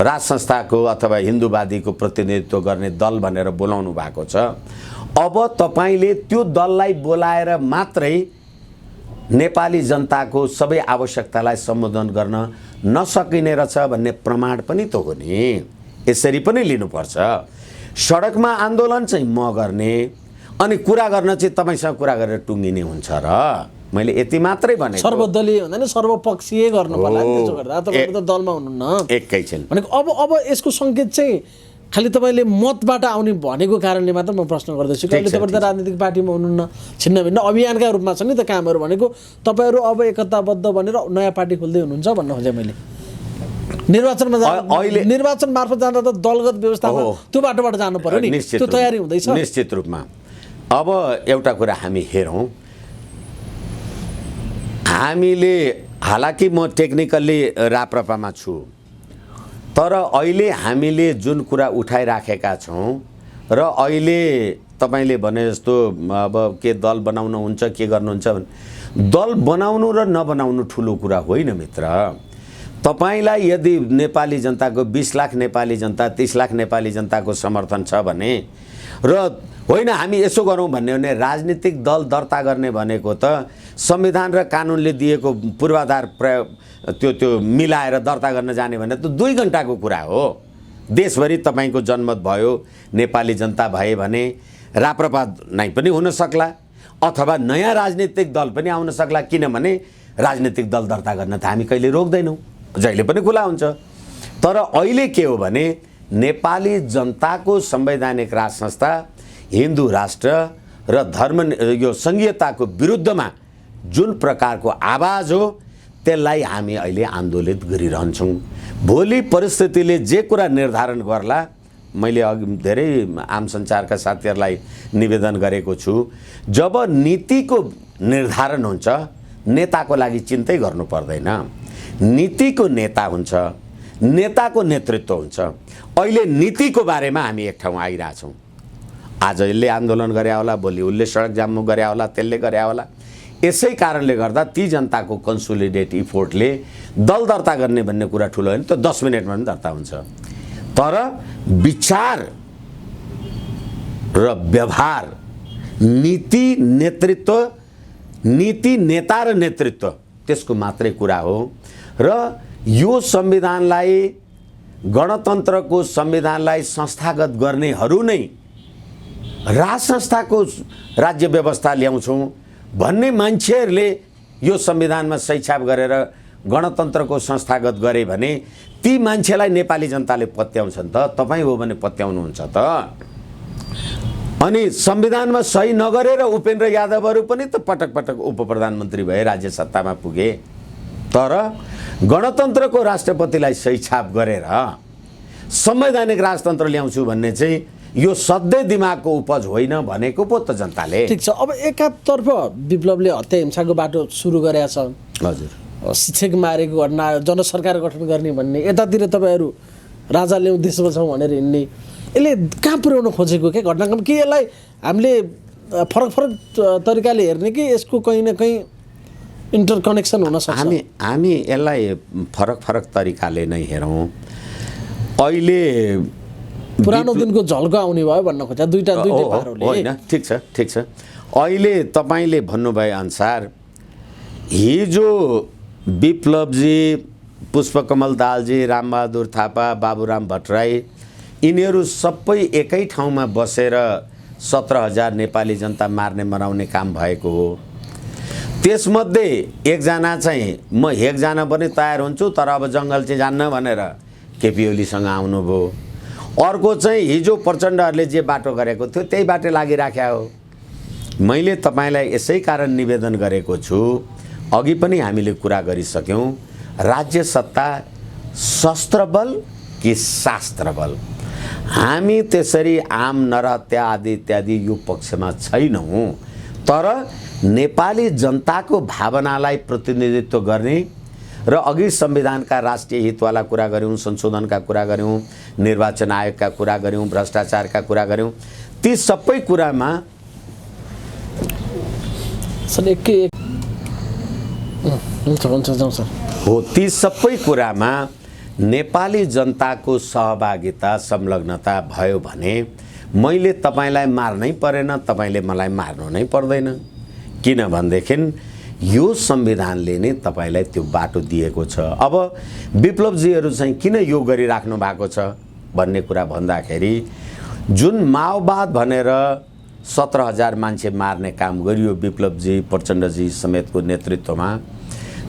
राज संस्थाको अथवा हिन्दूवादीको प्रतिनिधित्व गर्ने दल भनेर बोलाउनु भएको छ, अब तपाईँले त्यो दललाई बोलाएर मात्रै नेपाली जनताको सबै आवश्यकतालाई सम्बोधन गर्न नसकिने रहेछ भन्ने प्रमाण पनि त हो नि। यसरी पनि लिनुपर्छ। सडकमा आन्दोलन चाहिँ म गर्ने अनि कुरा गर्न चाहिँ तपाईँसँग कुरा गरेर टुङ्गिने हुन्छ र मैले यति मात्रै भनेको। सर्वदलीय हुँदैन सर्वपक्षीय गर्नु पर्ला नि त्यसो गर्दा तपाईहरु त दलमा हुनुहुन्न एकैछिन भनेको अब यसको संकेत चाहिँ खालि तपाईले मतबाट आउने भनेको कारणले मात्र म प्रश्न गर्दैछु कि अहिले तपाईहरु त राजनीतिक पार्टीमा हुनुहुन्न छिन्न भिन्न अभियानका रूपमा छ नि त कामहरु भनेको तपाईहरु अब एकताबद्ध बनेर नयाँ पार्टी खोल्दै हुनुहुन्छ भन्न खोजे मैले निर्वाचनमा निर्वाचन मार्फत जाँदा त दलगत व्यवस्थामा त्यो बाटोबाट जानु पर्यो नि त्यो तयारी हुँदैछ निश्चित रूपमा। अब एउटा कुरा हामी हेरौँ हामीले हालाकि म टेक्निकल्ली राप्रपामा छु तर अहिले हामीले जुन कुरा उठाइराखेका छौँ र अहिले तपाईले भने जस्तो अब के दल बनाउनु हुन्छ के गर्नुहुन्छ दल बनाउनु र नबनाउनु ठुलो कुरा होइन मित्र। तपाईलाई यदि नेपाली जनताको 20 लाख नेपाली जनता 30 लाख नेपाली जनताको समर्थन छ भने र होइन हामी यसो गरौँ भन्ने हो भने राजनीतिक दल दर्ता गर्ने भनेको त संविधान र कानुनले दिएको पूर्वाधार त्यो मिलाएर दर्ता गर्न जाने भने त 2 घण्टाको कुरा हो। देशभरि तपाईको जनमत भयो नेपाली जनता भए भने राप्रपा नै पनि हुन सक्ला अथवा नयाँ राजनीतिक दल पनि आउन सक्ला किनभने राजनीतिक दल दर्ता गर्न त हामी कहिले रोक्दैनौँ जहिले पनि खुला हुन्छ। तर अहिले के हो भने नेपाली जनताको संवैधानिक राज संस्था हिन्दू राष्ट्र र धर्म यो संघीयताको विरुद्धमा जुन प्रकारको आवाज हो त्यसलाई हामी अहिले आन्दोलित गरिरहन्छौँ। भोलि परिस्थितिले जे कुरा निर्धारण गर्ला मैले अघि धेरै आम सञ्चारका साथीहरूलाई निवेदन गरेको छु जब नीतिको निर्धारण हुन्छ नेताको लागि चिन्तै गर्नु पर्दैन। नीतिको नेता हुन्छ नेताको नेतृत्व हुन्छ। अहिले नीतिको बारेमा हामी एक ठाउँ आइरहेछौँ। आज यसले आन्दोलन गरे होला भोलि उसले सडक जाम गरे होला त्यसले गरे होला। यसै कारणले गर्दा ती जनताको कन्सोलिडेट इफोर्टले दल दर्ता गर्ने भन्ने कुरा ठुलो होइन त 10 मिनेटमा पनि दर्ता हुन्छ। तर विचार र व्यवहार नीति नेतृत्व नीति नेता र नेतृत्व त्यसको मात्रै कुरा हो र यो संविधानलाई गणतन्त्रको संविधानलाई संस्थागत गर्नेहरू नै राज संस्थाको राज्य व्यवस्था ल्याउँछौँ भन्ने मान्छेहरूले यो संविधानमा सही छाप गरेर गणतन्त्रको संस्थागत गरे भने ती मान्छेलाई नेपाली जनताले पत्याउँछन् त तपाईँ हो भने पत्याउनुहुन्छ त। अनि संविधानमा सही नगरेर उपेन्द्र यादवहरू पनि त पटक पटक उप प्रधानमन्त्री भए राज्य सत्तामा पुगे तर गणतन्त्रको राष्ट्रपतिलाई सही छाप गरेर संवैधानिक राजतन्त्र ल्याउँछु भन्ने चाहिँ यो सधैँ दिमागको उपज होइन भनेको पो त जनताले। ठीक छ अब एकातर्फ विप्लवले हत्या हिंसाको बाटो सुरु गरेका छ हजुर शिक्षक मारेको घटना जनसरकार गठन गर्ने भन्ने यतातिर तपाईँहरू राजा ल्याउँ देश बचाउँ भनेर हिँड्ने यसले कहाँ पुर्याउन खोजेको के घटनाक्रम कि यसलाई हामीले फरक फरक तरिकाले हेर्ने कि यसको कहीँ न कहीँ इन्टरकनेक्सन हुन सक्छ। हामी यसलाई फरक फरक तरिकाले नै हेरौँ। अहिले पुरानो दिनको झल्को आउने भयो भन्न खोज्दा दुईटै पारोले होइन ठिक छ। अहिले तपाईले भन्नुभए अनुसार हिजो विप्लवजी पुष्पकमल दाहालजी रामबहादुर थापा बाबुराम भट्टराई यिनीहरू सबै एकै ठाउँमा बसेर 17,000 नेपाली जनता मार्ने मराउने काम भएको हो। त्यसमध्ये एकजना चाहिँ म हेक जान पनि तयार हुन्छु तर अब जङ्गल चाहिँ जान्न भनेर केपी ओलीसँग आउनुभयो। अर्को चाहिँ हिजो प्रचण्डहरूले जे बाटो गरेको थियो त्यही बाटो लागिराख्या हो। मैले तपाईलाई यसै कारण निवेदन गरेको छु अघि पनि हामीले कुरा गरिसक्यौँ राज्य सत्ता शस्त्र बल कि शास्त्र बल। हामी त्यसरी आम नरहत्या आदि इत्यादि यो पक्षमा छैनौँ तर नेपाली जनताको भावनालाई प्रतिनिधित्व गर्ने र अघि संविधानका राष्ट्रिय हितवाला कुरा गऱ्यौँ संशोधनका कुरा गऱ्यौँ निर्वाचन आयोगका कुरा गऱ्यौँ भ्रष्टाचारका कुरा गऱ्यौँ ती सबै कुरामा हो ती सबै कुरामा नेपाली जनताको सहभागिता संलग्नता भयो भने मैले तपाईलाई मार्नै परेन तपाईले मलाई मार्नु नै पर्दैन किनभनेदेखि यो संविधानले नै तपाईलाई त्यो बाटो दिएको छ। अब विप्लवजीहरू चाहिँ किन यो गरिराख्नु भएको छ भन्ने कुरा भन्दाखेरि जुन माओवाद भनेर 17,000 मान्छे मार्ने काम गरियो विप्लवजी प्रचण्डजी समेतको नेतृत्वमा,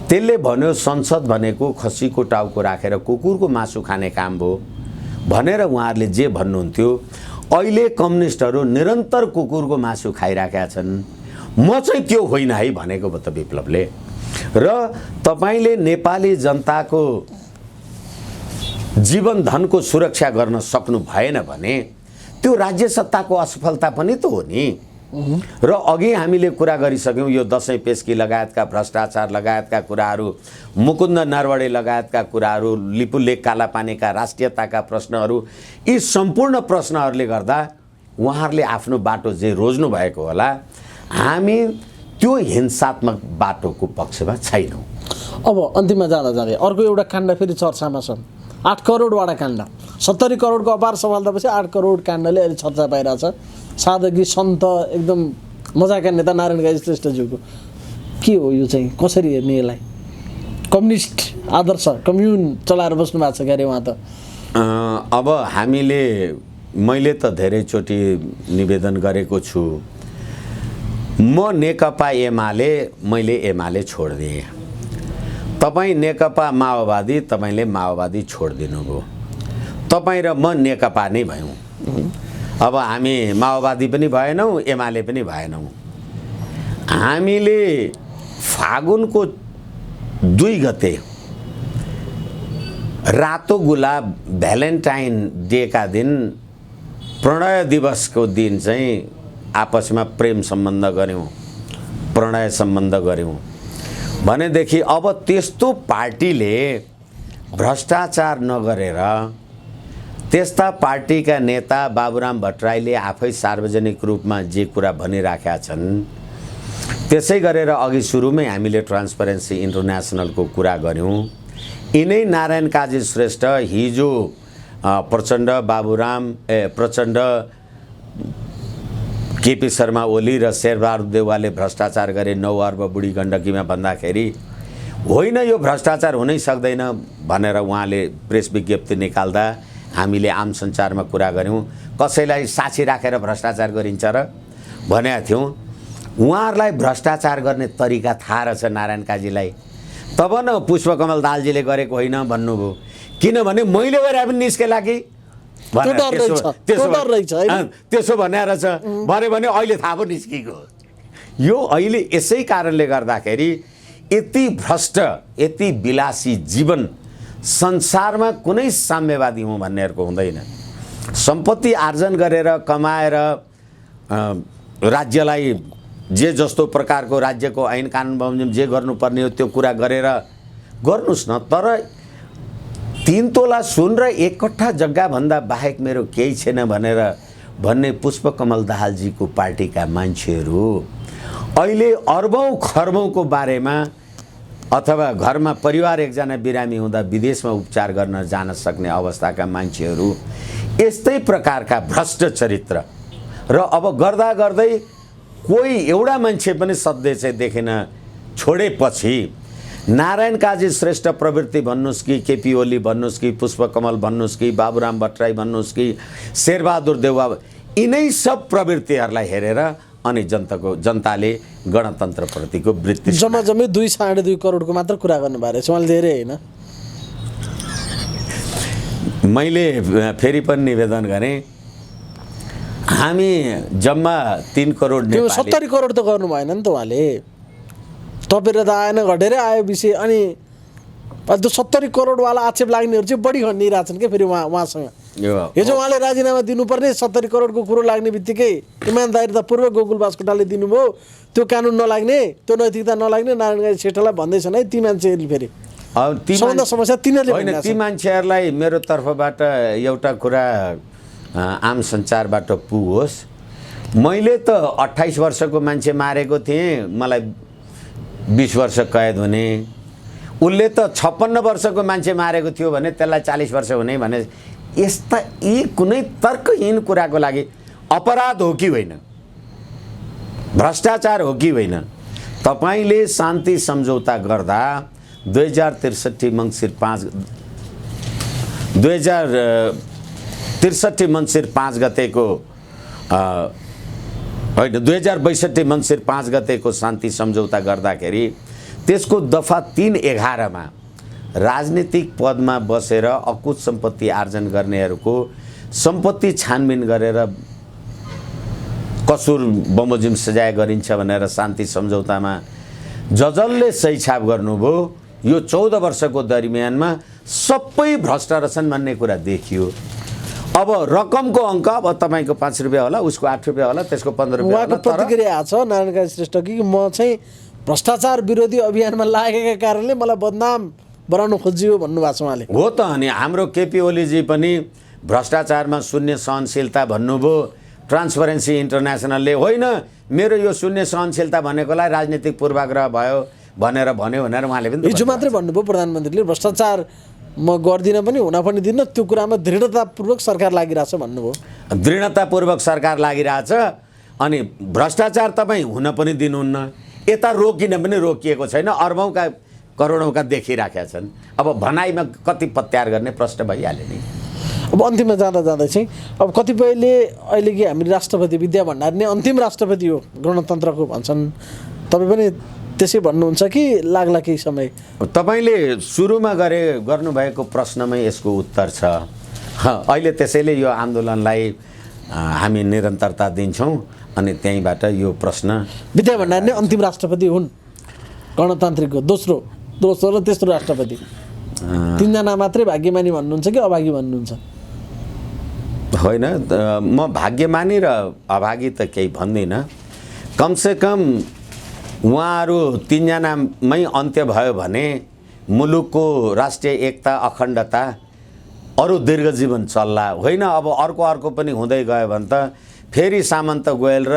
त्यसले भन्यो संसद भनेको खसीको टाउको राखेर कुकुरको मासु खाने काम हो भनेर उहाँहरूले जे भन्नुहुन्थ्यो, अहिले कम्युनिस्टहरू निरन्तर कुकुरको मासु खाइराखेका छन्। म चाहिँ त्यो होइन है भनेको भयो त विप्लवले। र तपाईले नेपाली जनताको जीवन धनको सुरक्षा गर्न सक्नु भएन भने त्यो राज्य सत्ताको असफलता पनि त हो नि। र अघि हामीले कुरा गरिसक्यौँ यो दसैँ पेस्की लगायतका भ्रष्टाचार लगायतका कुराहरू, मुकुन्द नरवडे लगायतका कुराहरू, लिपुलेख कालापानीका राष्ट्रियताका प्रश्नहरू, यी सम्पूर्ण प्रश्नहरूले गर्दा उहाँहरूले आफ्नो बाटो जे रोज्नु भएको होला, हामी त्यो हिंसात्मक बाटोको पक्षमा छैनौँ। अब अन्तिममा जाँदा जाँदै अर्को एउटा काण्ड फेरि चर्चामा छन्, 8 करोडवाला काण्ड। 70 करोडको अपार सफलतापछि 8 करोड काण्डले अहिले चर्चा पाइरहेछ। साधकी सन्त एकदम मजाका नेता नारायण गाई श्रेष्ठज्यूको के हो यो चाहिँ, कसरी हेर्ने यसलाई? कम्युनिस्ट आदर्श कम्युन चलाएर बस्नु भएको छ क्यारे उहाँ त। अब मैले त धेरैचोटि निवेदन गरेको छु, म नेकपा एमाले, मैले एमाले छोडिदिएँ। तपाईँ नेकपा माओवादी, तपाईँले माओवादी छोडिदिनुभयो। तपाईँ र म नेकपा नै भयौँ। अब हामी माओवादी पनि भएनौँ, एमाले पनि भएनौँ। हामीले फागुनको 2 गते रातो गुलाब भ्यालेन्टाइन डेका दिन, प्रणय दिवसको दिन चाहिँ आपसमा प्रेम सम्बन्ध गऱ्यौँ, प्रणय सम्बन्ध गऱ्यौँ भनेदेखि अब त्यस्तो पार्टीले भ्रष्टाचार नगरेर, त्यस्ता पार्टीका नेता बाबुराम भट्टराईले आफै सार्वजनिक रूपमा जे कुरा भनिराखेका छन्, त्यसै गरेर अघि सुरुमै हामीले ट्रान्सपरेन्सी इन्टरनेसनलको कुरा गऱ्यौँ। यिनै नारायण काजी श्रेष्ठ हिजो प्रचण्ड केपी शर्मा ओली र शेरबहादुर देउवाले भ्रष्टाचार गरे 9 अर्ब बुढी गण्डकीमा भन्दाखेरि होइन यो भ्रष्टाचार हुनै सक्दैन भनेर उहाँले प्रेस विज्ञप्ति निकाल्दा हामीले आम सञ्चारमा कुरा गऱ्यौँ। कसैलाई साक्षी राखेर भ्रष्टाचार गरिन्छ र भनेका थियौँ। उहाँहरूलाई भ्रष्टाचार गर्ने तरिका थाहा रहेछ नारायण काजीलाई। तब न पुष्पकमल दाहालजीले गरेको होइन भन्नुभयो, किनभने मैले गरे पनि निस्केला कि त्यसो भने रहेछ भने अहिले थाहा पो निस्किएको। यो अहिले यसै कारणले गर्दाखेरि यति भ्रष्ट, यति विलासी जीवन संसारमा कुनै साम्यवादी हुँ भन्नेहरूको हुँदैन। सम्पत्ति आर्जन गरेर कमाएर राज्यलाई जे जस्तो प्रकारको राज्यको ऐन कानुन बमोजिम जे गर्नुपर्ने हो त्यो कुरा गरेर गर्नुस् न, तर 3 तोला सुन र 1 कट्ठा जग्गा भन्दा बाहेक मेरो केही छैन भनेर भन्ने पुष्पकमल दाहालजीको पार्टीका मान्छेहरू अहिले अर्बौं खर्बौंको बारेमा अथवा घरमा परिवार एकजना बिरामी हुँदा विदेशमा उपचार गर्न जान सक्ने अवस्थाका मान्छेहरू यस्तै प्रकारका भ्रष्ट चरित्र। र अब गर्दा गर्दै कोही एउटा मान्छे पनि सधैँ चाहिँ देखिन छोडेपछि नारायण काजी श्रेष्ठ प्रवृत्ति भन्नुस् कि केपी ओली भन्नुस् कि पुष्पकमल भन्नुस् कि बाबुराम भट्टराई भन्नुस् कि शेरबहादुर देउवा, यिनै सब प्रवृत्तिहरूलाई हेरेर अनि जनताले गणतन्त्रप्रतिको वृत्ति जम्मै 2.5 करोडको मात्र कुरा गर्नुभएको रहेछ उहाँले, धेरै होइन। मैले फेरि पनि निवेदन गरेँ, हामी जम्मा 3 करोड नेपाली। 70 करोड त गर्नु भएन नि त उहाँले, तपेर त आएन, घटेरै आयो विषय। अनि त्यो 70 करोडवाला आक्षेप लाग्नेहरू चाहिँ बढी खनिरहेछन् क्या फेरि उहाँसँग। हिजो उहाँले राजीनामा दिनुपर्ने 70 करोडको कुरो लाग्ने बित्तिकै इमान्दारितापूर्वक गोकुल बास्कोटाले दिनुभयो, त्यो कानुन नलाग्ने, त्यो नैतिकता नलाग्ने नारायण गाई श्रेष्ठलाई भन्दैछन् है ती मान्छेहरूले। फेरि समस्या तिनीहरूले होइन, ती मान्छेहरूलाई मेरो तर्फबाट एउटा कुरा आम सञ्चारबाट पुगोस्। मैले त 28 वर्षको मान्छे मारेको थिएँ, मलाई 20 वर्ष कैद हुने। उसले त 56 वर्षको मान्छे मारेको थियो भने त्यसलाई 40 वर्ष हुने भने यस्ता यी कुनै तर्कहीन कुराको लागि अपराध हो कि होइन, भ्रष्टाचार हो कि होइन? तपाईले शान्ति सम्झौता गर्दा 2063 मङ्सिर 5 63 मङ्सिर 5 गतेको होइन 2062 मङ्सिर 5 गतेको शान्ति सम्झौता गर्दाखेरि त्यसको दफा 311 मा राजनीतिक पदमा बसेर अकुत सम्पत्ति आर्जन गर्नेहरूको सम्पत्ति छानबिन गरेर कसुर बमोजिम सजाय गरिन्छ भनेर शान्ति सम्झौतामा जजले सही छाप गर्नुभयो। यो 14 वर्षको दरमियानमा सबै भ्रष्ट रहेछन् भन्ने कुरा देखियो। अब रकमको अङ्क अब तपाईँको 5 रुपियाँ होला, उसको 8 रुपियाँ होला, त्यसको 15 रुपियाँ होला। उहाँको प्रतिक्रिया आएको छ नारायण काजी श्रेष्ठ कि म चाहिँ भ्रष्टाचार विरोधी अभियानमा लागेका कारणले मलाई बदनाम बनाउन खोजियो भन्नुभएको छ उहाँले। हो त अनि हाम्रो केपी ओलीजी पनि भ्रष्टाचारमा शून्य सहनशीलता भन्नुभयो। ट्रान्सपरेन्सी इन्टरनेसनलले होइन मेरो यो शून्य सहनशीलता भनेकोलाई राजनीतिक पूर्वाग्रह भयो भनेर भन्यो भनेर उहाँले पनि हिजो मात्रै भन्नुभयो प्रधानमन्त्रीले भ्रष्टाचार म गर्दिनँ पनि हुन पनि दिन्न, त्यो कुरामा दृढतापूर्वक सरकार लागिरहेछ भन्नुभयो। दृढतापूर्वक सरकार लागिरहेछ अनि भ्रष्टाचार तपाईँ हुन पनि दिनुहुन्न। यता रोकिन पनि रोकिएको छैन, अर्बौँका करोडौँका देखिराखेका छन्। अब भनाइमा कति पत्यार गर्ने प्रश्न भइहाल्यो नि। अब अन्तिममा जाँदा चाहिँ अब कतिपयले अहिले कि हामी राष्ट्रपति विद्या भण्डारी नै अन्तिम राष्ट्रपति हो गणतन्त्रको भन्छन्, तपाईँ पनि त्यसै भन्नुहुन्छ कि लाग्ला केही समय? तपाईँले सुरुमा गर्नुभएको प्रश्नमै यसको उत्तर छ। अहिले त्यसैले यो आन्दोलनलाई हामी निरन्तरता दिन्छौँ अनि त्यहीँबाट यो प्रश्न विद्या भण्डारी नै अन्तिम राष्ट्रपति हुन् गणतान्त्रिकको, दोस्रो र तेस्रो राष्ट्रपति। 3 जना मात्रै भाग्यमानी भन्नुहुन्छ कि अभागी भन्नुहुन्छ? होइन, म भाग्यमानी र अभागी त केही भन्दिनँ। कमसेकम उहाँहरू 3 जनामै अन्त्य भयो भने मुलुकको राष्ट्रिय एकता अखण्डता अरू दीर्घजीवन चल्ला। होइन अब अर्को पनि हुँदै गयो भने त फेरि सामन्त गोयल र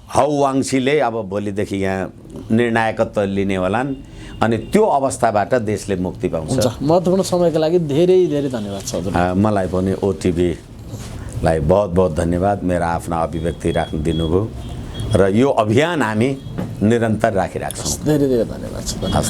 हाउ वाङसीले अब भोलिदेखि यहाँ निर्णायकत्व लिने होलान् अनि त्यो अवस्थाबाट देशले मुक्ति पाउँछ। हुन्छ, महत्त्वपूर्ण समयको लागि धेरै धेरै धन्यवाद छ। मलाई पनि ओटिभीलाई बहुत बहुत धन्यवाद, मेरा आफ्ना अभिव्यक्ति राख्न दिनुभयो र यो अभियान हामी निरन्तर राखिराख्छौँ। धेरै धेरै धन्यवाद छ। हस्।